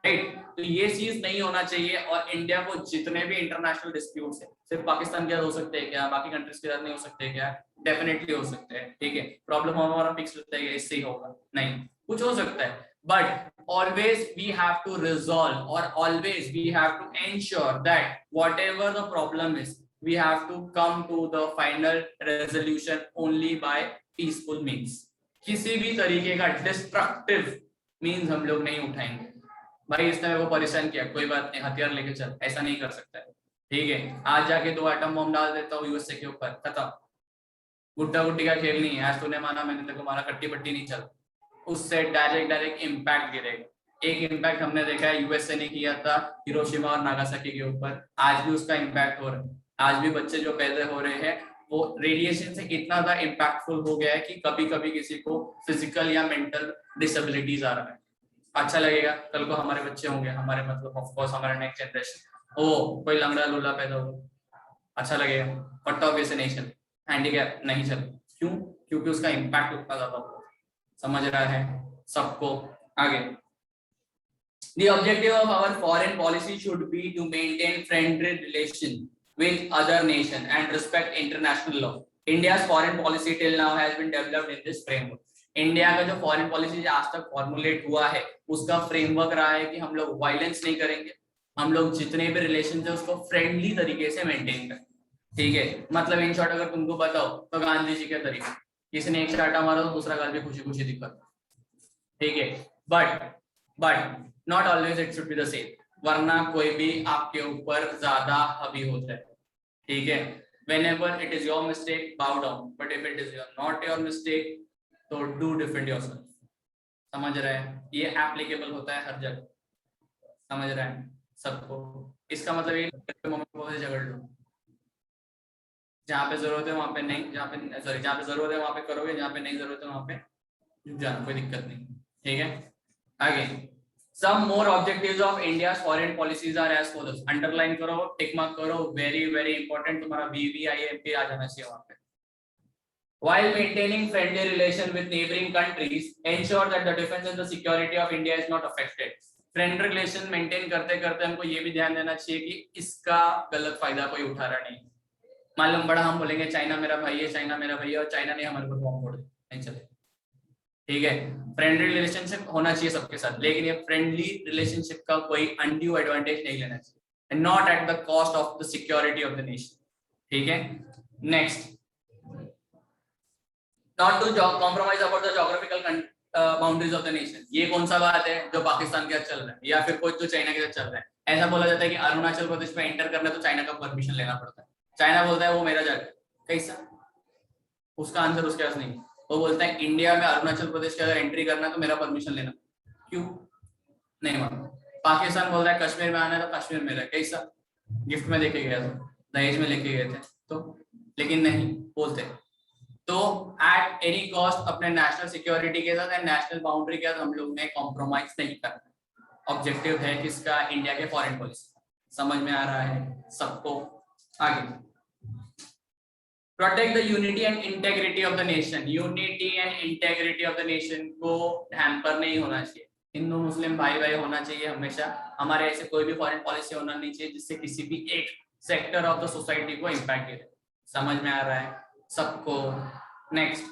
right? तो ये चीज नहीं होना चाहिए। और इंडिया को जितने भी इंटरनेशनल डिस्प्यूट्स है, सिर्फ पाकिस्तान के साथ हो सकते हैं क्या, बाकी कंट्रीज के साथ नहीं हो सकते क्या? डेफिनेटली हो सकते हैं। ठीक है, प्रॉब्लम हमारा फिक्स होता है इससे ही होगा नहीं, कुछ हो सकता है, but always we have to resolve or always we have to ensure that whatever the problem is we have to come to the final resolution only by peaceful means. किसी भी तरीके का डिस्ट्रक्टिव मीन्स हम लोग नहीं उठाएंगे। भाई इसने मेरे को परेशान किया, कोई बात नहीं, हथियार लेके चल, ऐसा नहीं कर सकता है। ठीक है, आज जाके 2 एटम बम डाल देता हूँ यूएसए के ऊपर, खत्म। गुड्डा गुड्डी का खेल नहीं है, आज तूने माना मैंने तेरे को मारा, कट्टी पट्टी नहीं चल, उससे डायरेक्ट इम्पैक्ट गिरेगा। एक इम्पैक्ट हमने देखा है यूएसए ने किया था हिरोशिमा और नागासाकी के ऊपर, आज भी उसका इम्पैक्ट हो रहा है। आज भी बच्चे जो पैदा हो रहे हैं वो रेडिएशन से इतना ज्यादा इम्पैक्टफुल हो गया है कि कभी कभी किसी को फिजिकल या मेंटल डिसेबिलिटीज आ रहा है। अच्छा लगेगा, कल को हमारे बच्चे होंगे, हमारे मतलब ऑफ कोर्स हमारे नेक्स्ट जनरेशन, ओ कोई लंगड़ा लूला पैदा हो, अच्छा लगेगा, बट ऑब्वियसली नहीं चल, हैंडीकैप नहीं चल, क्यों? क्योंकि उसका इम्पैक्ट उतना ज्यादा होगा। समझ रहा है सबको? आगे, the objective of our foreign policy should be to maintain friendly relation with other nation and respect international law. India's foreign policy till now has been developed in this framework. India का जो foreign policy आज तक formulate हुआ है उसका framework रहा है कि हम लोग वायलेंस नहीं करेंगे, हम लोग जितने भी रिलेशन है उसको फ्रेंडली तरीके से मेंटेन करें। ठीक है, मतलब इन शॉर्ट अगर तुमको बताओ तो गांधी जी के तरीके, किसी ने एक चाटा मारा तो दूसरा गाल भी खुशी खुशी दिक्कत। ठीक है, but not always it should be the same, वरना कोई भी आपके ऊपर ज्यादा हावी होता है। ठीक है, whenever it is your mistake bow down, but if it is not your mistake तो do defend yourself। समझ रहे हैं? ये एप्लीकेबल होता है हर जगह, समझ रहे हैं सबको? इसका मतलब ये मम्मी से झगड़ लो, जहाँ पे जरूरत है वहां पे नहीं, जहाँ पे जरूरत है वहां पे करोगे, जहाँ पे नहीं जरूरत है वहां पे चुप जाना, कोई दिक्कत नहीं। ठीक है, आगे, some more objectives of India's foreign policies are as follows, underline करो, टिक मार्क करो, very very important, तुम्हारा VVIMP आ जाना चाहिए वहां पे। While maintaining friendly relation with neighboring countries, ensure that the defense and the security of India is not affected. Friendly relation maintain करते करते हमको ये भी ध्यान देना चाहिए कि इसका गलत फायदा कोई उठा रहा नहीं। मालूम बड़ा हम बोलेंगे चाइना मेरा भाई है, चाइना मेरा भाई है, और चाइना ने हमारे ऊपर बॉम्ब फोड़ दिया, नहीं चले। ठीक है, फ्रेंडली रिलेशनशिप होना चाहिए सबके साथ, लेकिन ये फ्रेंडली रिलेशनशिप का कोई अनड्यू एडवांटेज नहीं लेना चाहिए, and not at the cost of the security of the nation. ठीक है, next, not to compromise about the geographical boundaries of the nation। ये कौन सा बात है जो पाकिस्तान के साथ चल रहा है या फिर कोई तो चाइना के साथ चल रहा है? ऐसा बोला जाता है कि अरुणाचल प्रदेश में एंटर करना तो चाइना का परमिशन लेना पड़ता है, चाइना बोलता है वो मेरा जगह, कैसा? उसका आंसर उसके पास नहीं, वो बोलता है इंडिया में अरुणाचल प्रदेश के अगर एंट्री करना है तो मेरा परमिशन लेना, क्यों? नहीं मानता। पाकिस्तान बोल रहा है कश्मीर में आना है तो कश्मीर में रह, कैसा? गिफ्ट में लेके गया था, दहेज में लेके गए थे तो, लेकिन नहीं बोलते। तो एट एनी कॉस्ट अपने नेशनल सिक्योरिटी के साथ एंड नेशनल बाउंड्री के साथ हम लोग ने कॉम्प्रोमाइज नहीं करना। ऑब्जेक्टिव है किसका? इंडिया के फॉरेन पॉलिसी। समझ में आ रहा है सबको? आगे, protect the unity and integrity of the nation. Unity and integrity of the nation को हैम्पर नहीं होना चाहिए, हिंदू मुस्लिम भाई भाई होना चाहिए हमेशा। हमारे ऐसे कोई भी फॉरेन पॉलिसी होना नहीं चाहिए जिससे किसी भी एक सेक्टर ऑफ द सोसाइटी को इम्पैक्ट करे। समझ में आ रहा है सबको? Next,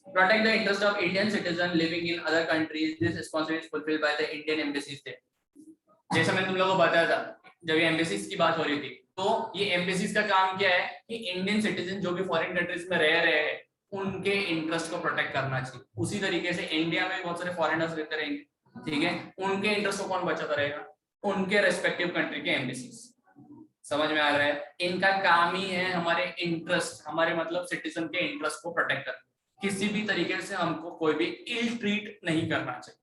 protect the interest of Indian citizen living in other countries. This responsibility is fulfilled by the Indian embassies. जैसे मैंने तुम लोगों को बताया था जब ये एम्बेसीज की बात हो रही थी, तो ये एम्बेसीज का काम क्या है कि इंडियन सिटीजन जो भी फॉरेन कंट्रीज में रह रहे हैं उनके इंटरेस्ट को प्रोटेक्ट करना चाहिए। उसी तरीके से इंडिया में बहुत सारे फॉरेनर्स रहते रहेंगे, ठीक है, उनके इंटरेस्ट को कौन बचाता रहेगा? उनके रेस्पेक्टिव कंट्री के एम्बेसीज। समझ में आ रहा है? इनका काम ही है हमारे इंटरेस्ट, हमारे मतलब सिटीजन के इंटरेस्ट को प्रोटेक्ट करना। किसी भी तरीके से हमको कोई भी इल ट्रीट नहीं करना चाहिए।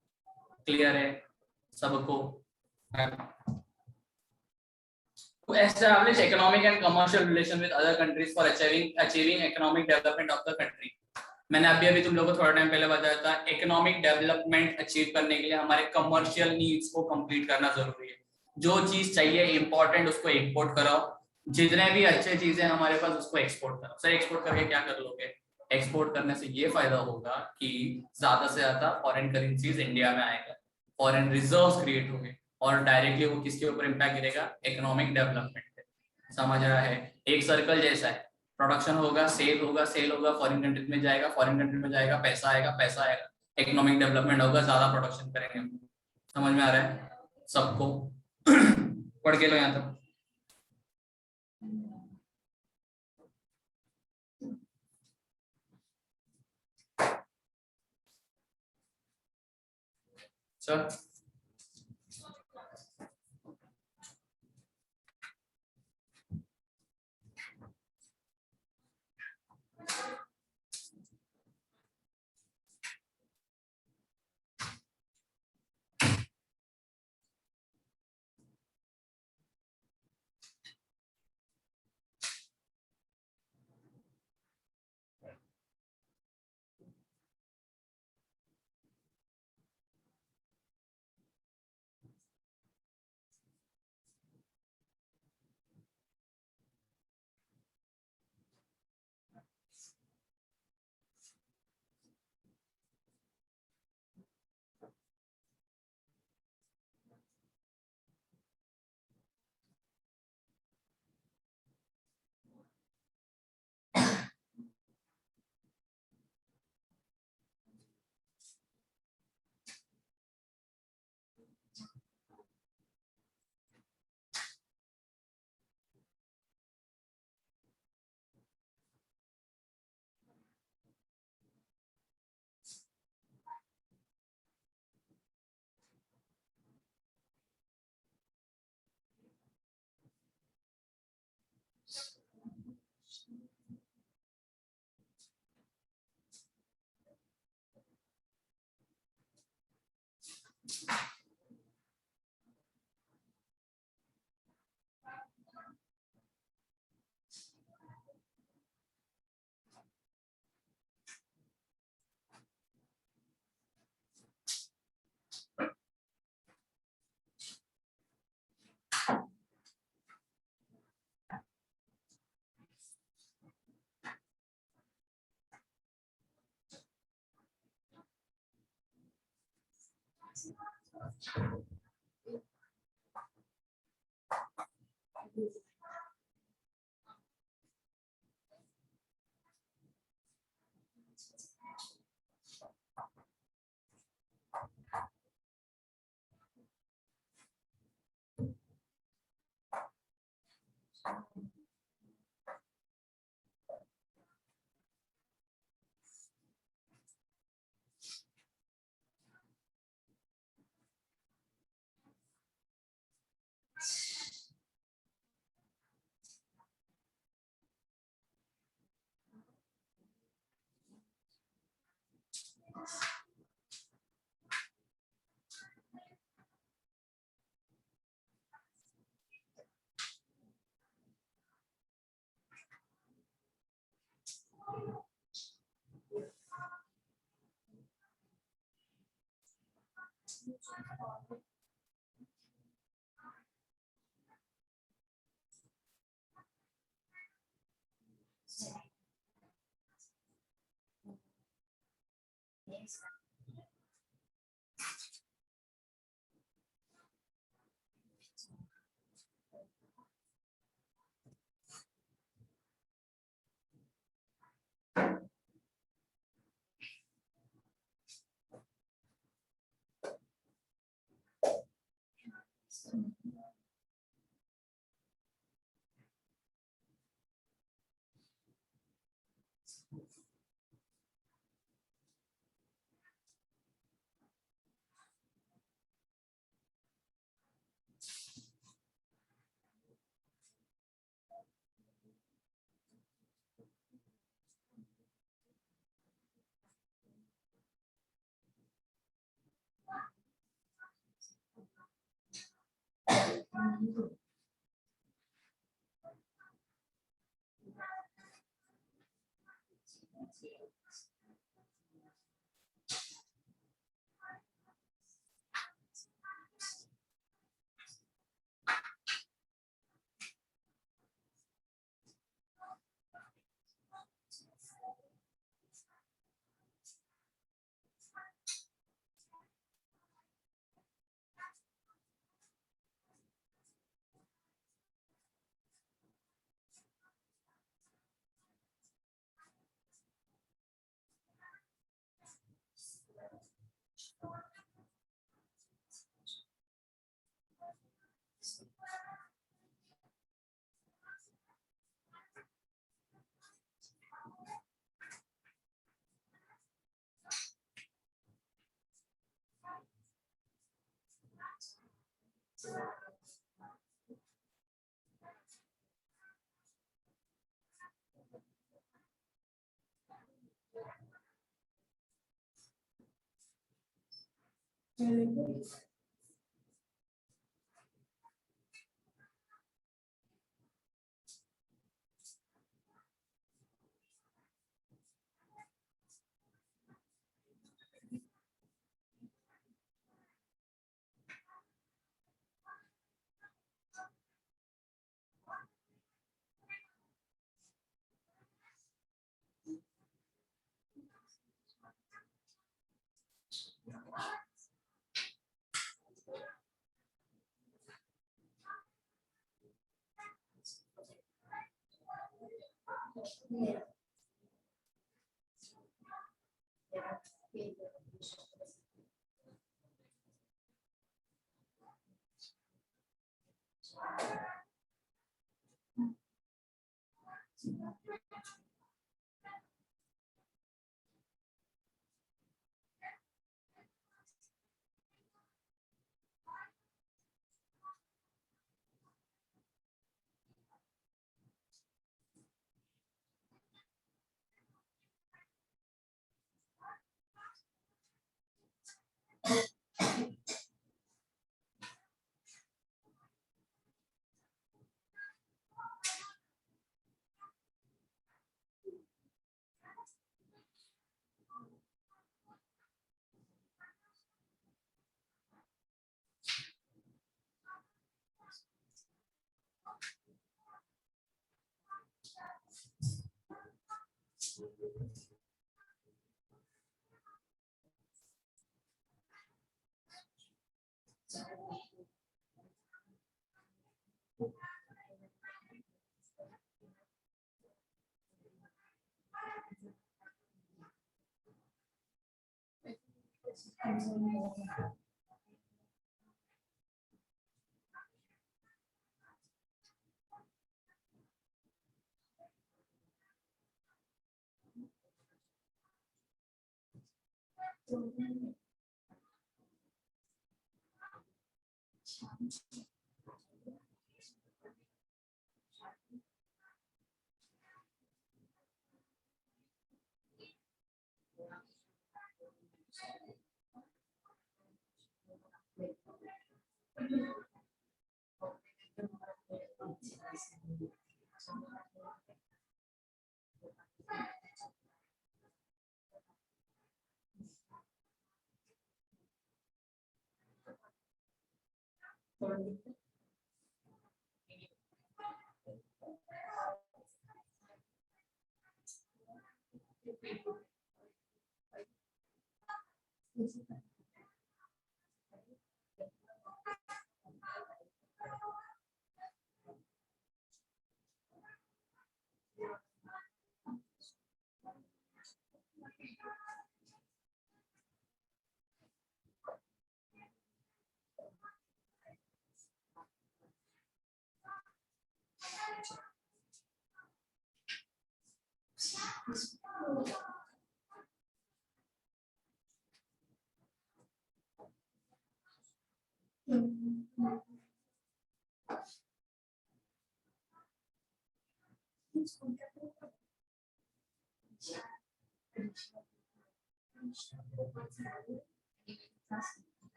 क्लियर है सबको? To establish economic and commercial relation with other countries for achieving economic development of the country। मैंने अभी तुम लोगों को थोड़ा टाइम पहले बताया था, इकोनॉमिक डेवलपमेंट अचीव करने के लिए हमारे कमर्शियल नीड्स को कंप्लीट करना जरूरी है। जो चीज चाहिए इंपॉर्टेंट उसको इंपोर्ट कराओ, जितने भी अच्छे चीजें हमारे पास उसको एक्सपोर्ट करो। सर एक्सपोर्ट करके क्या कर लोगे? एक्सपोर्ट करने से ये फायदा होगा कि ज्यादा से ज्यादा फॉरेन करेंसीज इंडिया में आएगा, फॉरेन रिजर्व्स क्रिएट होंगे और डायरेक्टली वो किसके ऊपर इम्पैक्ट गिरेगा? इकोनॉमिक डेवलपमेंट पे। समझ रहा है? एक सर्कल जैसा है, प्रोडक्शन होगा, सेल होगा, सेल होगा, फॉरेन कंट्री में जाएगा, फॉरेन कंट्री में जाएगा, पैसा आएगा, पैसा आएगा, इकोनॉमिक डेवलपमेंट होगा, ज्यादा प्रोडक्शन करेंगे। समझ में आ रहा है सबको? पढ़ के लो यहाँ तक। सर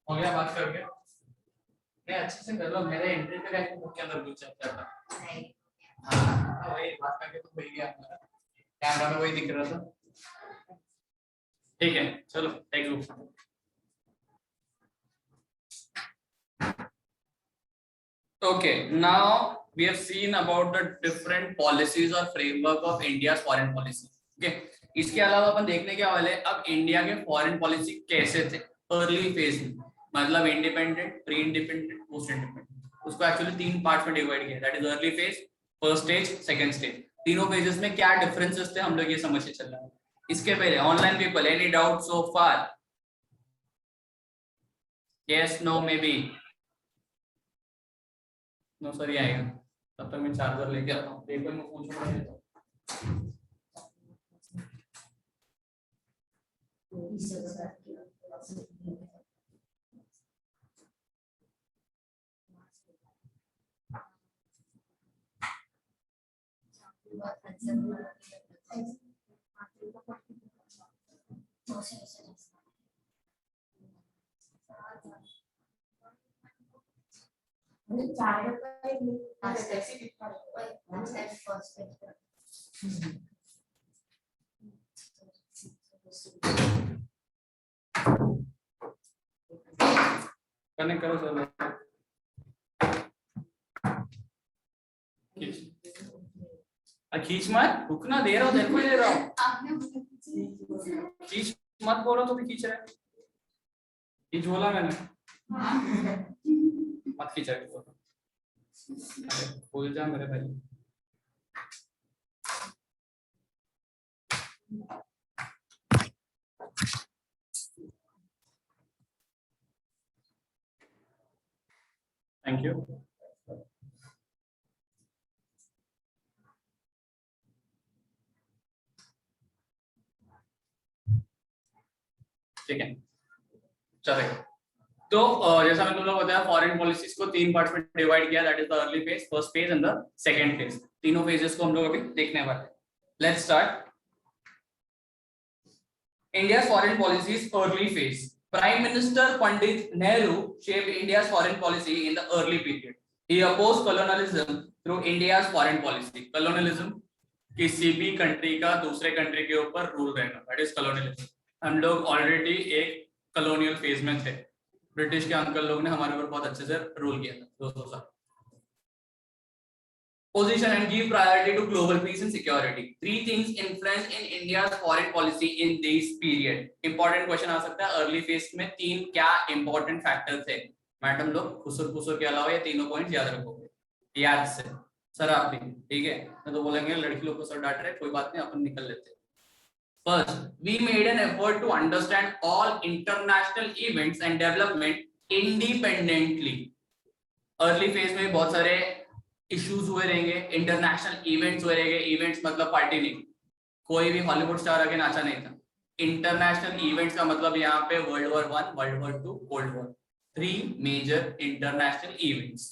हो गया बात करके? नहीं अच्छे से कर लो, मेरे एंट्री पे कैसे बुक के अंदर कुछ चलता था। हाँ वही बात करके तो वही गया हमारा कैमरा में वही दिख रहा था। ठीक है चलो take look. Okay, now we have seen about the different policies or framework of India's foreign policy. Okay, इसके अलावा अपन देखने क्या वाले अब इंडिया के फॉरेन पॉलिसी कैसे थे अर्ली फेज में, मतलब independent, pre independent, post independent. उसको एक्चुअली 3 पार्ट्स में डिवाइड किया, that is early phase, first stage, second stage. तीनों फेजेस में क्या डिफरेंसेस थे हम लोग ये समझ के चल रहा है। इसके पहले online people, any doubt so far? Yes no maybe? No sir ये आएगा, तब तक मैं चार्जर लेके आता हूँ, पेपर में पूछूंगा। कनेक्ट करो सर, खींच मत, रुकना, दे रहा हूँ, तेरे को ही दे रहा हूँ, खींच मत, बोलो तो भी खींच रहा है, खींच बोला मैंने, मत खींच रहा, खोल जा मेरे भाई। Thank you. ठीक है चलेगा। तो जैसा मैंने तुम लोग बताया फॉरेन पॉलिसीज को 3 पार्ट्स में डिवाइड किया, that is the early phase, first phase and the second phase. तीनों फेजेस को हम लोग अभी देखने वाले हैं। Let's start. India's foreign policy's early phase. Prime Minister Pandit Nehru shaped India's foreign policy in the early period. He opposed colonialism through India's foreign policy. Colonialism किसी भी कंट्री का दूसरे कंट्री के ऊपर रूल रहना, दैट इज colonialism. हम लोग already एक कॉलोनियल फेज में थे, ब्रिटिश के अंकल लोग ने हमारे ऊपर बहुत अच्छे से रूल किया था 200 साल। Position and give priority to global peace and security. 3 things influenced in India's foreign policy in this period. Important question आ सकता है, early phase में 3 क्या important factors थे? मैडम लोग खुसर के अलावा ये तीनों पॉइंट याद रखोगे, याद से। सर आप भी ठीक है, मैं तो बोलेंगे लड़की लोग को सर डांट रहे, कोई बात नहीं, अपन निकल लेते हैं। First, we made an effort to understand all international events and development independently. Early phase में बहुत सारे इश्यूज हुए रहेंगे, इंटरनेशनल इवेंट्स हुए रहेंगे। इवेंट्स मतलब पार्टी नहीं, कोई भी हॉलीवुड स्टार आके नाचा नहीं था। इंटरनेशनल इवेंट्स का मतलब यहाँ पे world war 1, world war 2, cold war, 3 major international events.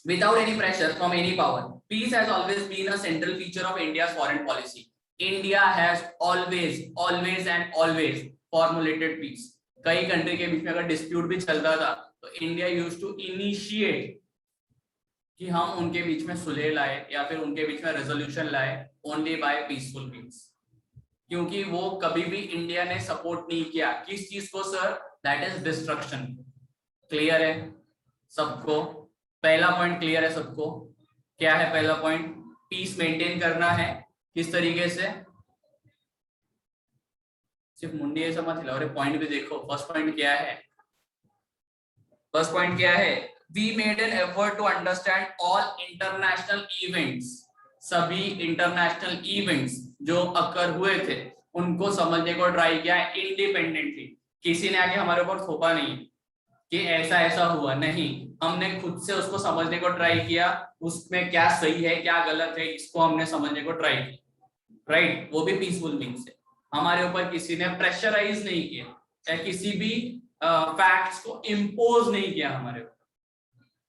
without any pressure from any power. Peace has always been a central feature of India's foreign policy. India has always and always formulated peace. कई country के बीच में अगर dispute भी चलता था तो India used to initiate कि हम उनके बीच में सुलह लाए या फिर उनके बीच में रेजोल्यूशन लाए ओनली बाय पीसफुल मीन्स, क्योंकि वो कभी भी इंडिया ने सपोर्ट नहीं किया किस चीज को sir, that is destruction. Clear है सबको? पहला पॉइंट क्लियर है सबको? क्या है पहला पॉइंट? पीस मेंटेन करना है। किस तरीके से? सिर्फ मुंडी ऐसा मत हिलाओ रे, पॉइंट भी देखो। फर्स्ट पॉइंट क्या है? फर्स्ट पॉइंट क्या है? We made an effort to understand all international events. सभी इंटरनेशनल इवेंट्स जो अकर हुए थे उनको समझने को ट्राई किया इंडिपेंडेंटली। किसी ने आके हमारे ऊपर थोपा नहीं कि ऐसा ऐसा हुआ, नहीं, हमने खुद से उसको समझने को ट्राई किया, उसमें क्या सही है क्या गलत है इसको हमने समझने को ट्राई किया, राइट? वो भी पीसफुल मीन्स से। हमारे ऊपर किसी ने प्रेशराइज नहीं किया या किसी भी फैक्ट्स को इम्पोज नहीं किया हमारे ऊपर,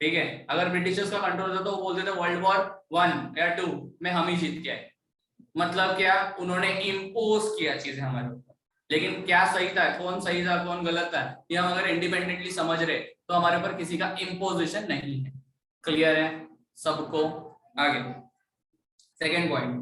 ठीक है? अगर ब्रिटिशर्स का कंट्रोल था तो वो बोलते थे वर्ल्ड वॉर 1 या 2 में हम ही जीत के आए। मतलब क्या? उन्होंने इम्पोज किया चीजें हमारे ऊपर। लेकिन क्या सही था, कौन सही था कौन गलत था, ये हम अगर इंडिपेंडेंटली समझ रहे तो हमारे ऊपर किसी का इम्पोजिशन नहीं है। क्लियर है सबको? आगे second point,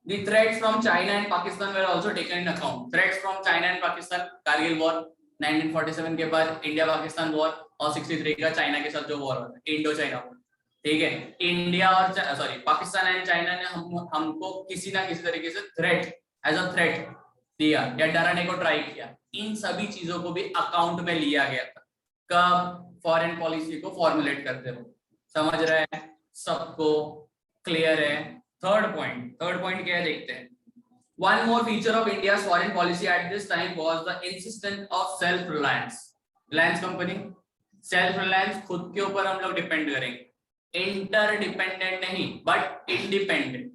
the threats from China and Pakistan were also taken in account. Threats from China and Pakistan, Kargil war 1947 के बाद इंडिया पाकिस्तान वॉर और 63 का चाइना के साथ जो वॉर हुआ इंडो चाइना वॉर, ठीक है? इंडिया और पाकिस्तान एंड चाइना ने हमको किसी ना किसी तरीके से थ्रेट एज अ थ्रेट दिया या डराने को ट्राई किया। इन सभी चीजों को भी अकाउंट में लिया गया था कब? फॉरेन पॉलिसी को फॉर्मुलेट करते हुए। समझ रहे हैं सबको? क्लियर है? थर्ड पॉइंट क्या है देखते हैं। One more feature of India's foreign policy at this time was the insistence of self-reliance. Reliance company, self-reliance, खुद के ऊपर हम लोग डिपेंड करेंगे, इंटरडिपेंडेंट नहीं बट इंडिपेंडेंट,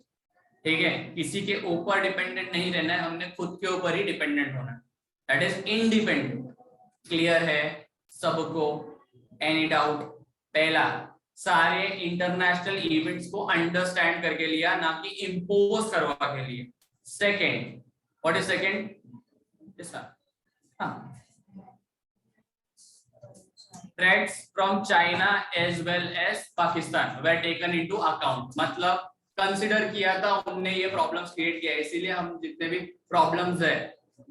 ठीक है? किसी के ऊपर डिपेंडेंट नहीं रहना है, हमने खुद के ऊपर ही डिपेंडेंट होना है, दैट इज इंडिपेंडेंट। क्लियर है सबको? Any doubt? पहला, सारे इंटरनेशनल इवेंट्स को अंडरस्टैंड करके लिया, ना कि इम्पोज करवा के लिए। Second, what is second? Yes, sir. Threats from China as well as Pakistan were taken into account. मतलब कंसिडर किया था उनने, ये प्रॉब्लम्स क्रिएट किया, इसीलिए हम जितने भी प्रॉब्लम्स है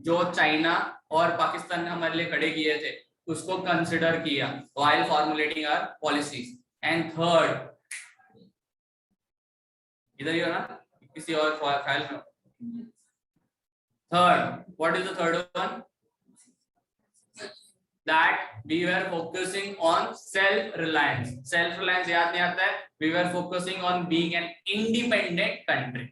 जो चाइना और पाकिस्तान ने हमारे लिए खड़े किए थे उसको कंसिडर किया while formulating our policies. And third, इधर ही हो ना, किसी और फाइल में? Third, what is the third one? That we were focusing on self-reliance. Self-reliance याद नहीं आता है? We were focusing on being an independent country.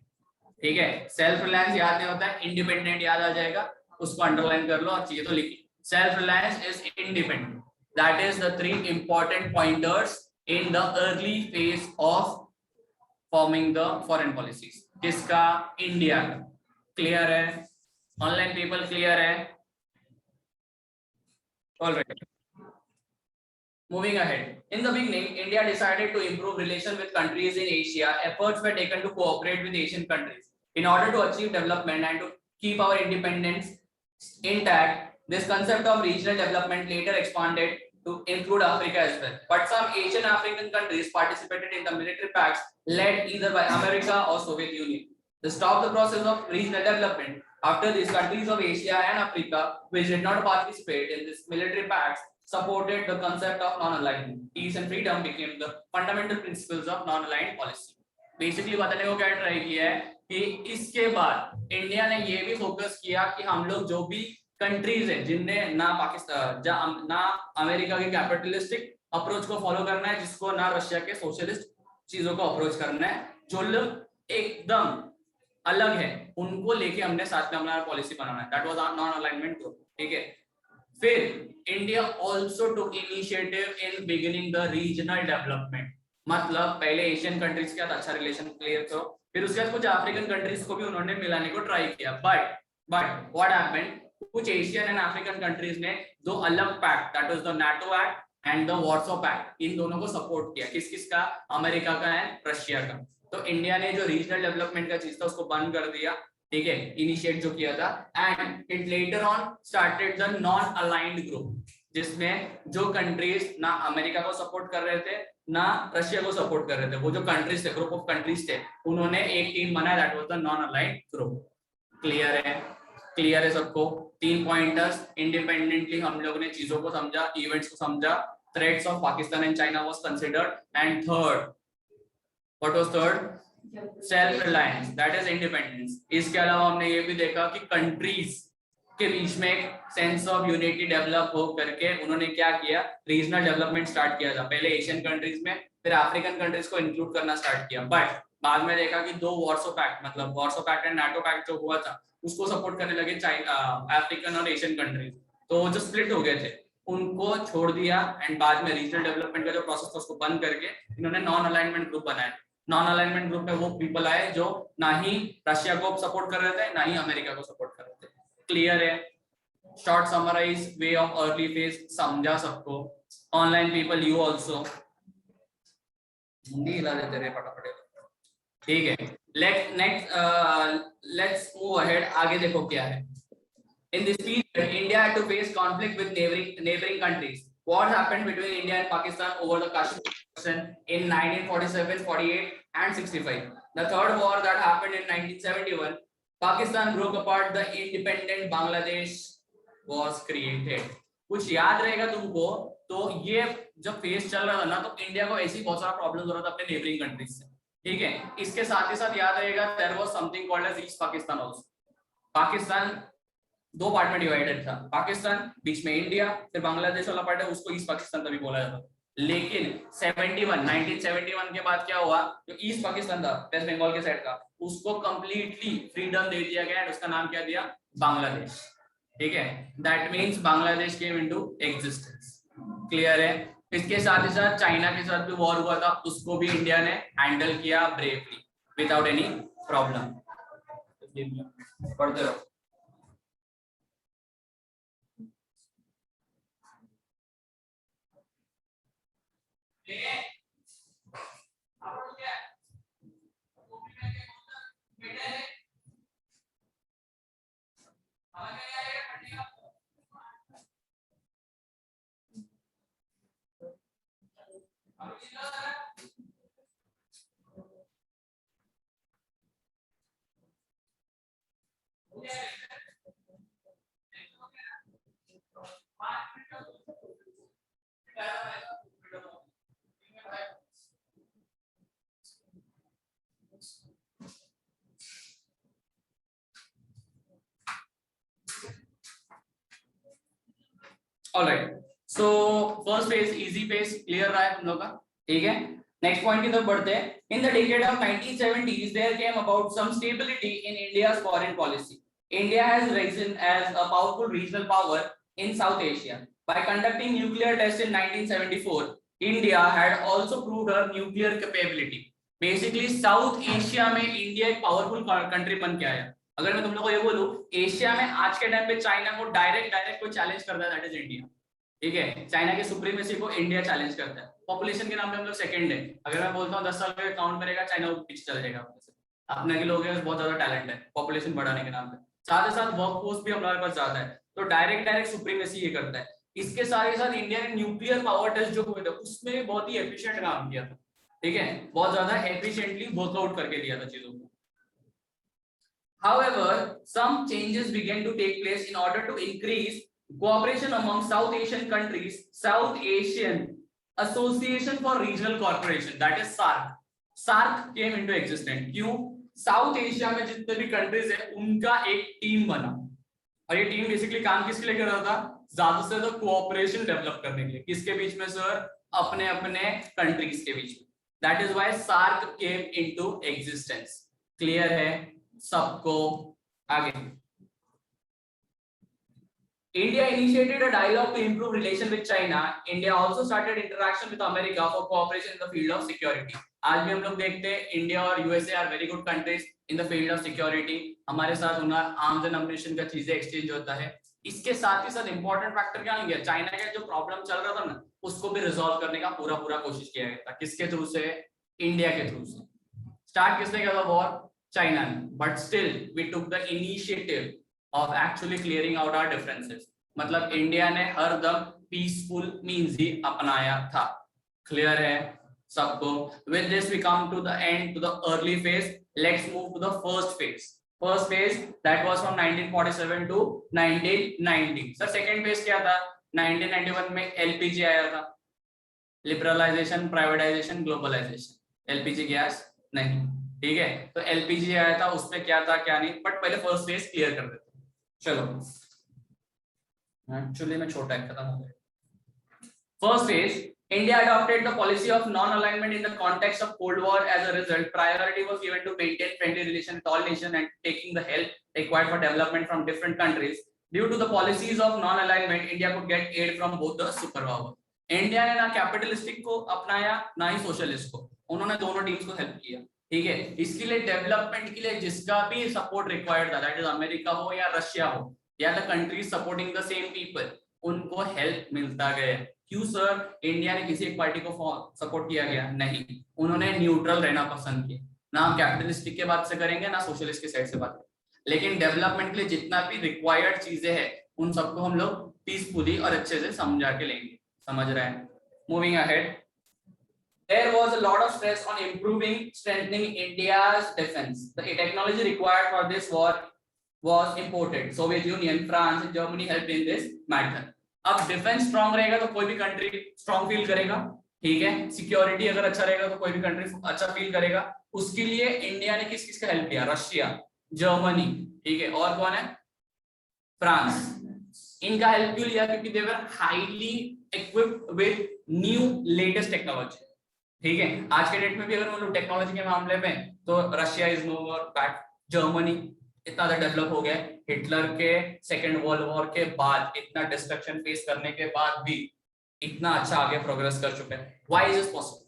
ठीक है? Self-reliance याद नहीं होता है, independent याद आ जाएगा, उसको अंडरलाइन कर लो और चीजें तो लिखी। Self-reliance is independent. That is the 3 important pointers in the early phase of forming the foreign policies. किसका? इंडिया का। क्लियर है? ऑनलाइन पीपल क्लियर है? Alright. Moving ahead. In the beginning, India decided to improve relations with countries in Asia. Efforts were taken to cooperate with Asian countries in order to achieve development and to keep our independence intact. This concept of regional development later expanded to include Africa as well. But some Asian African countries participated in the military pacts led either by America or Soviet Union. To stop the process of regional development, after these countries of Asia and Africa, which did not participate in this military pacts, supported the concept of non-alignment. Peace and freedom became the fundamental principles of non-aligned policy. Basically, बताने को क्या try किया है कि इसके बाद India ने ये भी फोकस किया कि हम लोग जो भी कंट्रीज है जिनने ना पाकिस्तान ना अमेरिका के कैपिटलिस्टिक अप्रोच को फॉलो करना है, जिसको ना रशिया के सोशलिस्ट चीजों को अप्रोच करना है, जो लोग एकदम अलग है उनको लेके हमने साथ में हमारा पॉलिसी बनाना है। That was non alignment group, ठीक है? फिर India also took initiative in beginning the regional development. मतलब पहले एशियन कंट्रीज के साथ अच्छा रिलेशन क्लियर करो, फिर उसके बाद कुछ अफ्रीकन कंट्रीज को भी उन्होंने मिलाने को ट्राई किया। बट व्हाट हैपेंड, कुछ एशियन एंड अफ्रीकन कंट्रीज ने 2 अलग pact, that was the NATO act and the Warsaw pact, इन दोनों को सपोर्ट किया। किस किस का? अमेरिका का एंड रशिया का। तो इंडिया ने जो रीजनल डेवलपमेंट का चीज था उसको बंद कर दिया, ठीक है, इनिशिएट जो किया था। And it later on started the non aligned group, जिसमें जो कंट्रीज ना अमेरिका को सपोर्ट कर रहे थे ना रशिया को सपोर्ट कर रहे थे, वो जो कंट्रीज थे, ग्रुप ऑफ कंट्रीज थे, उन्होंने एक टीम बनाया, that was the non aligned group. Clear है? क्लियर है सबको? 3 पॉइंटर्स, इंडिपेंडेंटली हम लोगों ने चीजों को समझा, इवेंट्स को समझा, threats of Pakistan and China was considered, and third, what was third? Self reliance, that is independence. इसके अलावा हमने ये भी देखा कि कंट्रीज के बीच में एक सेंस ऑफ यूनिटी डेवलप हो करके उन्होंने क्या किया? रीजनल डेवलपमेंट स्टार्ट किया था, पहले एशियन कंट्रीज में, फिर अफ्रीकन कंट्रीज को इंक्लूड करना स्टार्ट किया। बट बाद में देखा कि दो वॉर्सो पैक्ट, मतलब Warsaw pact and NATO pact जो हुआ था, उसको सपोर्ट करने लगे चाइना, अफ्रीकन और एशियन कंट्रीज, तो जो स्प्लिट हो गए थे उनको छोड़ दिया, एंड बाद में रीजनल डेवलपमेंट का जो प्रोसेस था उसको बंद करके इन्होंने नॉन अलाइनमेंट ग्रुप बनाया। नॉन अलाइनमेंट ग्रुप में वो पीपल आए जो ना ही रशिया को सपोर्ट कर रहे थे ना ही अमेरिका को सपोर्ट कर रहे थे। क्लियर है? Short summarise way of early phase समझा सबको? Online people, you also Hindi हिला देते रहे फटाफट, ठीक है। लेट्स मूव अहेड, आगे देखो क्या है। In this period, India had to face conflict with neighboring countries. What happened between India and Pakistan over the Kashmir question in 1947, 48, and 65? The third war that happened in 1971, Pakistan broke apart. The independent Bangladesh was created. कुछ याद रहेगा तुमको? तो ये जब face चल रहा था ना, तो इंडिया को ऐसी बहुत सारा प्रॉब्लम हो रहा था अपने नेबरिंग कंट्रीज से, ठीक है। इसके साथ ही साथ याद रहेगा there was something called as East Pakistan also. Pakistan दो पार्ट में डिवाइडेड था, पाकिस्तान बीच में इंडिया, फिर बांग्लादेश वाला पार्ट है उसको ईस्ट पाकिस्तान तभी बोला जाता। लेकिन 1971 के बाद क्या हुआ? जो ईस्ट पाकिस्तान था वेस्ट बंगाल के साइड का, उसको कंप्लीटली फ्रीडम दे दिया गया, उसका नाम क्या दिया? बांग्लादेश, ठीक है। That means Bangladesh came into existence. Clear है? इसके साथ ही साथ चाइना के साथ भी वॉर हुआ था, उसको भी इंडिया ने हैंडल किया ब्रेवली विदाउट एनी प्रॉब्लम। पढ़ते रहो। Alright, so first phase easy phase clear रहा है हम लोग का, ठीक है। नेक्स्ट पॉइंट की तरफ बढ़ते हैं। In the decade of 1970s there came about some stability in India's foreign policy. India has risen as a powerful regional power in South Asia. By conducting nuclear tests in 1974, India had also proved her nuclear capability. Basically south Asia में India एक powerful country बन के आया। अगर मैं तुम लोगों को ये बोलूं, एशिया में आज के टाइम पे चाइना को डायरेक्ट कोई चैलेंज करता है, दैट इज इंडिया, ठीक है। चाइना की सुप्रीमेसी को इंडिया चैलेंज करता है। पॉपुलेशन के नाम पे हम लोग सेकंड है। अगर मैं बोलता हूँ 10 साल के अकाउंट में रहेगा, चाइना पीछे चला जाएगा। अपने के लोग बहुत ज्यादा टैलेंट है पॉपुलेशन बढ़ाने के नाम पे, साथ ही साथ वर्कफोर्स भी हमारे पास ज्यादा है, तो डायरेक्ट सुप्रीमेसी ये करता है। इसके साथ ही साथ इंडिया ने न्यूक्लियर पावर टेस्ट जो हुए थे उसमें बहुत ही एफिशिएंट काम किया था, ठीक है, बहुत ज्यादा एफिशिएंटली वर्कआउट करके दिया था चीजों को। However, some changes began to take place in order to increase cooperation among South Asian countries. South Asian Association for Regional Cooperation, that is SAARC. SAARC came into existence. क्यों? South Asia में जितने भी countries है उनका एक team बना, और ये टीम बेसिकली काम किसके लिए कर रहा था? ज्यादा से ज्यादा कोऑपरेशन डेवलप करने के लिए। किसके बीच में सर? अपने अपने कंट्रीज के बीच में। That is why SAARC came into existence. Clear है सबको? आगे, India initiated a dialogue to improve relation with China. India also started interaction with America for cooperation in the field of security. आज भी हम लोग देखते हैं इंडिया और USA are very good countries in the field of security. हमारे साथ उनका आर्म्स एंड अम्युनिशन का चीजें एक्सचेंज होता है। इसके साथ ही साथ इंपॉर्टेंट फैक्टर क्या हो गया, चाइना का जो प्रॉब्लम चल रहा था ना उसको भी रिजॉल्व करने का पूरा कोशिश किया गया था। किसके थ्रू से? इंडिया के थ्रू से। स्टार्ट किसने किया था वॉर? चाइना ने, but still we took the initiative of actually clearing out our differences. मतलब इंडिया ने हरदम पीसफुल मींस ही अपनाया था। क्लियर है सबको? With this we come to the end, to the early phase. Let's move to the first phase. First phase that was from 1947 to 1990। Sir second phase क्या था? 1991 में LPG आया था, liberalisation, privatisation, globalisation. LPG gas नहीं, ठीक है? तो LPG आया था, उसमें क्या था क्या नहीं, बट पहले फर्स्ट फेज क्लियर कर देते हैं। चलो, एक्चुअली में छोटा है, खत्म हो गया। First phase, India adopted the policy of non-alignment in the context of Cold War. As a result, priority was given to maintain friendly relations with all nations and taking the help required for development from different countries. Due to the policies of non-alignment, India could get aid from both the superpower. India ने ना capitalistic को अपनाया ना ही socialist को, उन्होंने दोनों teams को help किया, ठीक है? इसके लिए डेवलपमेंट के लिए जिसका भी सपोर्ट रिक्वायर्ड था, दैट इज अमेरिका हो या रशिया हो या the countries supporting the same people, उनको हेल्प मिलता गया। क्यों सर? इंडिया ने किसी एक पार्टी को सपोर्ट किया गया? नहीं, उन्होंने न्यूट्रल रहना पसंद किया। ना हम कैपिटलिस्टिक के बात से करेंगे ना सोशलिस्ट के साइड से बात करेंगे, लेकिन डेवलपमेंट के लिए जितना भी रिक्वायर्ड चीजें हैं उन सबको हम लोग पीसफुली और अच्छे से समझा के लेंगे। समझ रहे हैं? Moving ahead, there was a lot of stress on improving, strengthening India's defense. The technology required for this war was imported. Soviet Union, France and Germany helped in this matter. अब डिफेंस स्ट्रांग रहेगा तो कोई भी country strong feel करेगा, ठीक है? Security अगर अच्छा रहेगा तो कोई भी कंट्री अच्छा फील करेगा। उसके लिए इंडिया ने किस किस का हेल्प किया? रशिया, जर्मनी, ठीक है? और कौन है? फ्रांस। इनका हेल्प क्यों लिया? क्योंकि they were highly equipped with new latest technology, ठीक है? आज के डेट में भी अगर हम लोग टेक्नोलॉजी के मामले में, तो Russia is no more back. Germany इतना डेवलप हो गया, हिटलर के सेकेंड वर्ल्ड वॉर के बाद इतना डिस्ट्रक्शन फेस करने के बाद भी इतना अच्छा आगे प्रोग्रेस कर चुके हैं। Why is this possible?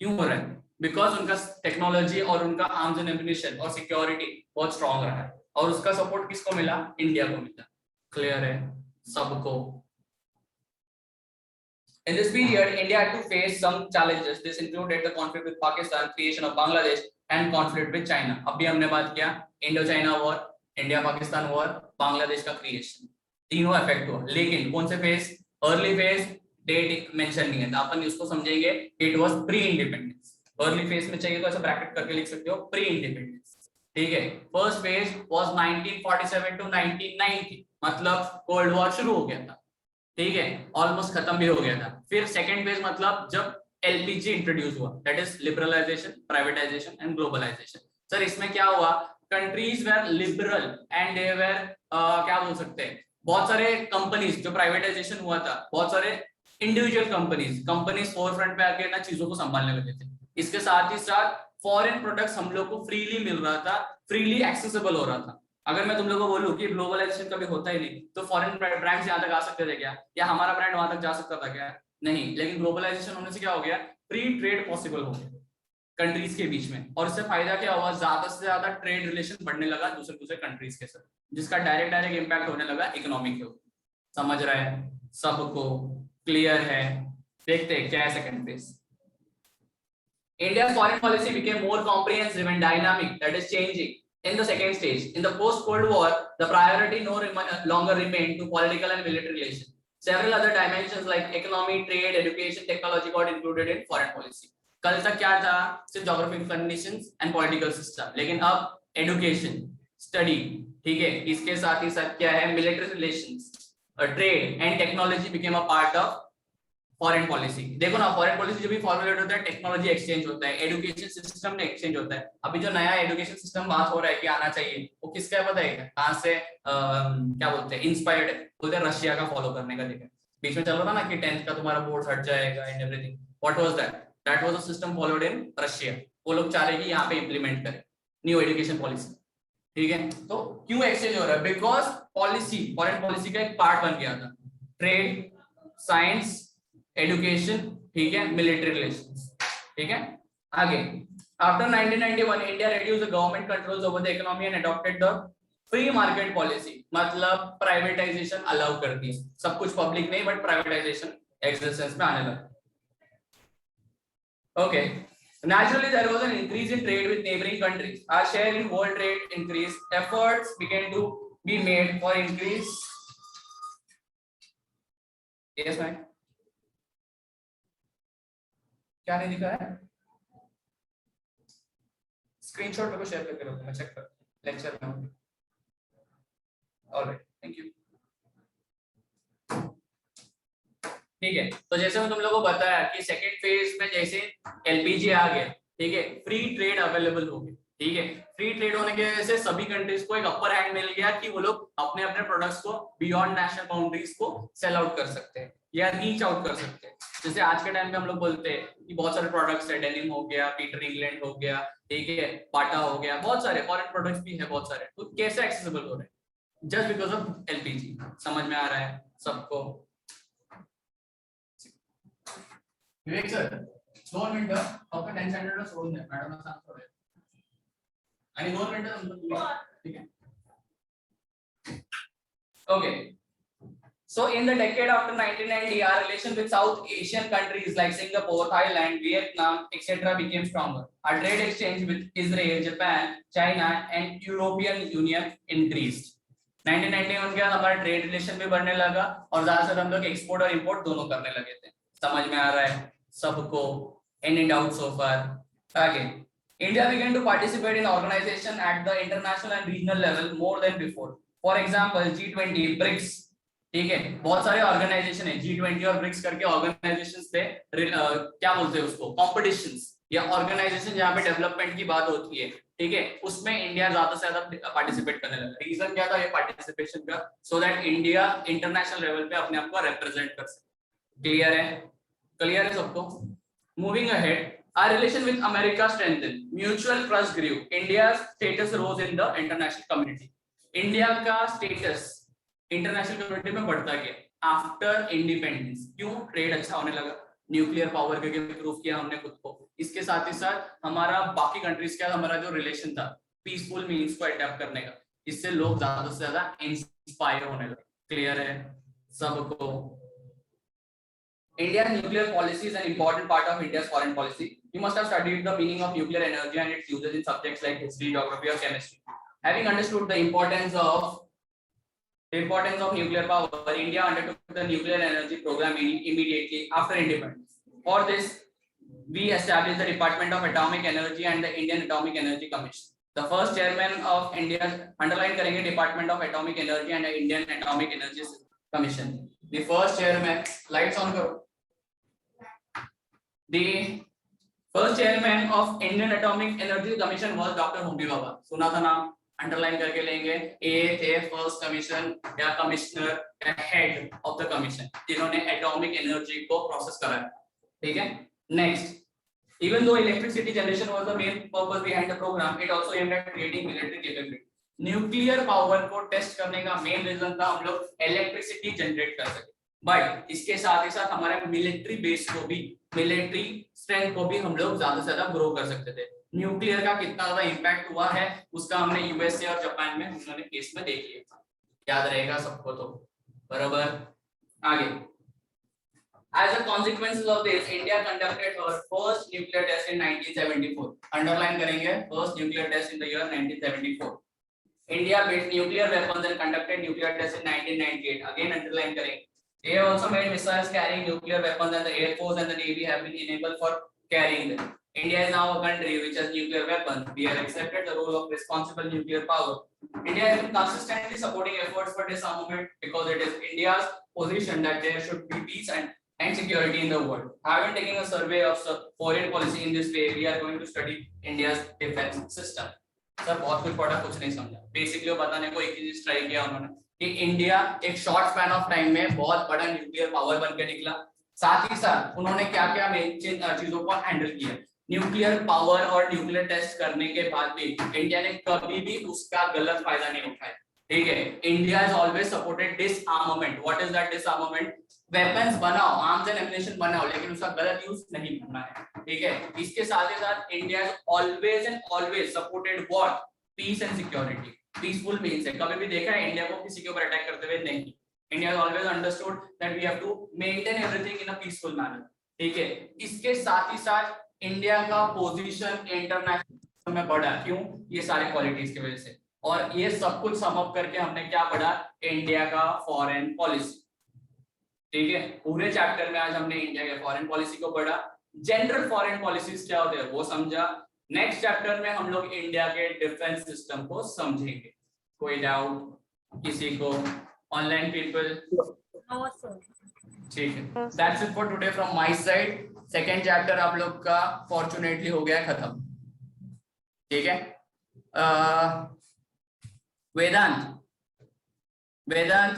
क्यों हो रहा है? बिकॉज उनका टेक्नोलॉजी और उनका आर्म्स एंड एम्युनिशन और सिक्योरिटी बहुत स्ट्रांग रहा है, और उसका सपोर्ट किसको मिला? इंडिया को मिला। क्लियर है सबको? In this period, India had to face some challenges. This included the conflict with Pakistan, creation of Bangladesh, and conflict with China. अभी हमने बात किया Indo China war, India Pakistan war, Bangladesh का क्रिएशन, तीनों इफेक्ट हुआ। लेकिन कौन से phase? Early phase, date mention नहीं है, तो अपन उसको समझेंगे it was pre independence. Early phase में चाहिए तो ऐसा ब्रैकेट करके लिख सकते हो, प्री इंडिपेंडेंस, ठीक है? फर्स्ट फेज वाज 1947 टू 1990, मतलब कोल्ड वॉर शुरू हो गया था, ठीक है? ऑलमोस्ट खत्म भी हो गया था। फिर सेकंड फेज मतलब जब एलपीजी इंट्रोड्यूस हुआ, that is liberalisation, privatisation and globalisation. Sir इसमें क्या हुआ? Countries were liberal and they were क्या बोल सकते हैं, बहुत सारे कंपनीज, जो प्राइवेटाइजेशन हुआ था, बहुत सारे इंडिविजुअल कंपनीज फोरफ्रंट पे आके ना चीजों को संभालने लगे थे। इसके साथ ही साथ फॉरेन प्रोडक्ट्स हम लोग को फ्रीली मिल रहा था, फ्रीली एक्सेसिबल हो रहा था। अगर मैं तुम लोगों को बोलूं कि ग्लोबलाइजेशन कभी होता ही नहीं, तो फॉरेन ब्रांड्स यहाँ तक आ सकते थे क्या? या हमारा ब्रांड वहां तक जा सकता था क्या? नहीं। लेकिन ग्लोबलाइजेशन होने से क्या हो गया? फ्री ट्रेड पॉसिबल हो गया कंट्रीज के बीच में, और इससे फायदा क्या हुआ? ज्यादा से ज्यादा ट्रेड रिलेशन बढ़ने लगा दूसरे कंट्रीज के साथ, जिसका डायरेक्ट इम्पैक्ट होने लगा इकोनॉमी के ऊपर। समझ रहा है सबको? क्लियर है? देखते हैं क्या है second phase. India's foreign policy became more comprehensive and dynamic, that is changing in the second stage. In the post-Cold War, the priority no longer remained to political and military relations. Several other dimensions like economy, trade, education, technology got included in foreign policy. कल तक क्या था? सिर्फ geographical conditions and political system, लेकिन अब education, study, ठीक है? इसके साथ ही साथ क्या है? military relations, trade and technology became a part of foreign policy. देखो ना, फॉरेन पॉलिसी जो भी फॉर्मुलेट होता है, टेक्नोलॉजी एक्सचेंज होता है, एजुकेशन सिस्टम में एक्सचेंज होता है। अभी जो नया एजुकेशन सिस्टम बात हो रहा है कि आना चाहिए, वो किसका है पता है क्या? कहां से क्या बोलते हैं, इंस्पायर्ड है? बोलते हैं रशिया का फॉलो करने का। देखा बीच में चल रहा था ना कि 10th का तुम्हारा बोर्ड हट जाएगा and everything. What was that? That was a system followed in Russia. वो लोग चाह रहे कि यहाँ पे इंप्लीमेंट करें न्यू एजुकेशन पॉलिसी, ठीक है? तो क्यों एक्सचेंज हो रहा है? बिकॉज पॉलिसी, फॉरेन पॉलिसी का एक पार्ट बन गया था ट्रेड, साइंस, एजुकेशन, ठीक है, मिलिट्री रिलेशंस, ठीक है? आगे, after 1991 India reduced the government controls over the economy and adopted the free market policy मतलब प्राइवेटाइजेशन अलाउ करती है, सब कुछ पब्लिक नहीं बट प्राइवेटाइजेशन एग्जिस्टेंस में आने लगा। Okay, naturally there was an increase in trade with neighboring countries. Our share in world trade increased. Efforts began to be made for increase. Yes ma'am, क्या नहीं दिखा है? स्क्रीनशॉट मेरे को शेयर करके रखो, मैं चेक कर लेक्चर में हूँ। Alright, thank you. ठीक है, तो जैसे मैं तुम लोगों को बताया कि सेकंड फेज में जैसे एलपीजी आ गया, ठीक है, फ्री ट्रेड अवेलेबल हो गया, ठीक है, फ्री ट्रेड होने की वजह से सभी कंट्रीज को एक अपर हैंड मिल गया कि वो लोग अपने अपने प्रोडक्ट्स को बियॉन्ड नेशनल बाउंड्रीज को सेल आउट कर सकते हैं या रीच आउट कर सकते हैं। जैसे आज के टाइम पे हम लोग बोलते हैं कि बहुत सारे प्रोडक्ट्स है, डेनिम हो गया, पीटर इंग्लैंड हो गया, ठीक है, बाटा हो गया, बहुत सारे फॉरेन प्रोडक्ट्स भी है बहुत सारे, तो कैसे एक्सेसिबल हो रहे हैं? Just because of LPG. समझ में आ रहा है सबको? विवेक सर, 2 मिनिट आपका 10 स्टैंडर्ड सोडून द्या, मॅडम ना सांगतो रे, आणि 2 मिनिट तुमचं, ठीक है? Okay. So in the decade after 1990, our relation with South Asian countries like Singapore, Thailand, Vietnam, etc. became stronger. Our trade exchange with Israel, Japan, China, and European Union increased. 1991 के बाद हमारा trade relation भी बढ़ने लगा और ज्यादातर हम लोग एक्सपोर्ट और इंपोर्ट दोनों करने लगे थे। समझ में आ रहा है सबको? Any doubt so far? Okay. India began to participate in organization at the international and regional level more than before. For example, G20, BRICS, ठीक है, बहुत सारे ऑर्गेनाइजेशन है, G20 और ब्रिक्स करके ऑर्गेनाइजेशंस थे, क्या बोलते हैं उसको, कॉम्पिटिशंस या ऑर्गेनाइजेशन जहाँ पे डेवलपमेंट की बात होती है, ठीक है, उसमें इंडिया ज्यादा से ज्यादा पार्टिसिपेट करने लगा। रीजन क्या था ये पार्टिसिपेशन का? So that India international level पे अपने आप को रिप्रेजेंट कर सके। क्लियर है? क्लियर है सबको? Moving ahead, our relation with America strengthened, mutual trust grew, India's status rose in the international community. India का स्टेटस इंटरनेशनल कम्युनिटी में बढ़ता गया आफ्टर इंडिपेंडेंस। क्यों? ट्रेड अच्छा होने लगा, न्यूक्लियर पावर करके प्रूव किया हमने खुद को। इसके साथ ही साथ हमारा बाकी कंट्रीज के साथ हमारा जो रिलेशन था पीसफुल मीन्स को अडॉप्ट करने का, इससे लोग ज्यादा से ज्यादा इंस्पायर होने लगे। क्लियर है सबको? India's nuclear policy is an important part of India's foreign policy. You must have studied the meaning of nuclear energy and its uses in subjects like history, geography, or chemistry. Having understood the importance of nuclear power, India undertook the nuclear energy program immediately after independence. For this, we established the Department of Atomic Energy and the Indian Atomic Energy Commission. The first chairman of India, underline करेंगे, Department of Atomic Energy and the Indian Atomic Energy Commission. The first chairman, lights on करो. The first chairman of Indian Atomic Energy Commission was Dr. Homi Bhabha. सुना था नाम? Underline करके लेंगे। ये थे first commission या कमिश्नर या हेड ऑफ द कमीशन जिन्होंने एटॉमिक एनर्जी को प्रोसेस करा है। ठीक है, next, even though electricity generation was the main purpose behind the program, it also aimed at creating military capability. Nuclear power को test करने का मेन रीजन था हम लोग इलेक्ट्रिसिटी जनरेट कर सके, बट इसके साथ ही साथ हमारे मिलिट्री बेस को भी, मिलिट्री स्ट्रेंथ को भी हम लोग ज्यादा से ज्यादा ग्रो कर सकते थे। न्यूक्लियर का कितना ज्यादा इंपैक्ट हुआ है उसका हमने यूएसए और जापान में उन्होंने केस में देख लिया था, याद रहेगा सबको तो, बराबर। आगे, as a consequence of this, India conducted her first nuclear test in 1974. Underline करेंगे, first nuclear test in the year 1974. India built nuclear weapons and conducted nuclear tests in 1998. Again underline करेंगे. They also made missiles carrying nuclear weapons, and the Air Force and the Navy have been enabled for carrying them. India is now a country which has nuclear weapons. We have accepted the role of responsible nuclear power. India has been consistently supporting efforts for disarmament because it is India's position that there should be peace and security in the world. Having taken a survey of foreign policy in this way, we are going to study India's defense system. Sir बहुत कुछ पढ़ा, कुछ नहीं समझा। Basically वो बताने को एक चीज ट्राई किया उन्होंने कि इंडिया एक शॉर्ट स्पैन ऑफ टाइम में बहुत बड़ा न्यूक्लियर पावर बन के निकला। साथ ही साथ उन्होंने क्या क्या मेन चीजों को हैंडल किया। न्यूक्लियर पावर और न्यूक्लियर टेस्ट करने के बाद भी इंडिया ने कभी भी उसका गलत फायदा नहीं उठाया। ठीक है, India has always supported डिसआर्मामेंट। What is that डिसआर्मामेंट? Weapons बनाओ, आर्म्स एंड एम्युनिशन बनाओ, लेकिन उसका गलत यूज नहीं करना है। ठीक है, इसके साथ ही साथ India has always and always supported what? Peace and security. Peaceful means है। कभी भी देखा है इंडिया को किसी के ऊपर अटैक करते हुए? नहीं। India has always understood that we have to maintain everything in a peaceful manner, ठीक है। इसके साथ ही साथ इंडिया का पोजीशन इंटरनेशनल में बढ़ा, क्यों? ये सारे क्वालिटीज की वजह से। और ये सब कुछ सम अप करके हमने क्या पढ़ा? इंडिया का फॉरेन पॉलिसी, ठीक है। पूरे चैप्टर में आज हमने इंडिया के फॉरेन पॉलिसी को पढ़ा, जनरल फॉरेन पॉलिसीज क्या होते हैं वो समझा। नेक्स्ट चैप्टर में हम लोग इंडिया के डिफेंस सिस्टम को समझेंगे। कोई डाउट किसी को? Online people? ठीक है, that's it for today from my side. Second chapter आप लोग का फॉर्चुनेटली हो गया खत्म, ठीक है। वेदांत, वेदांत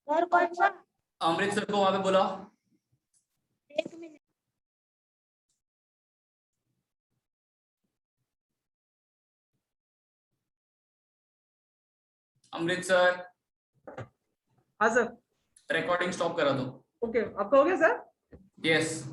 सर कौन सा? अमृतसर को वहां पे बुलाओ। एक मिनट। अमृतसर हाँ सर। रिकॉर्डिंग स्टॉप करा दो। ओके, आपका हो गया सर? यस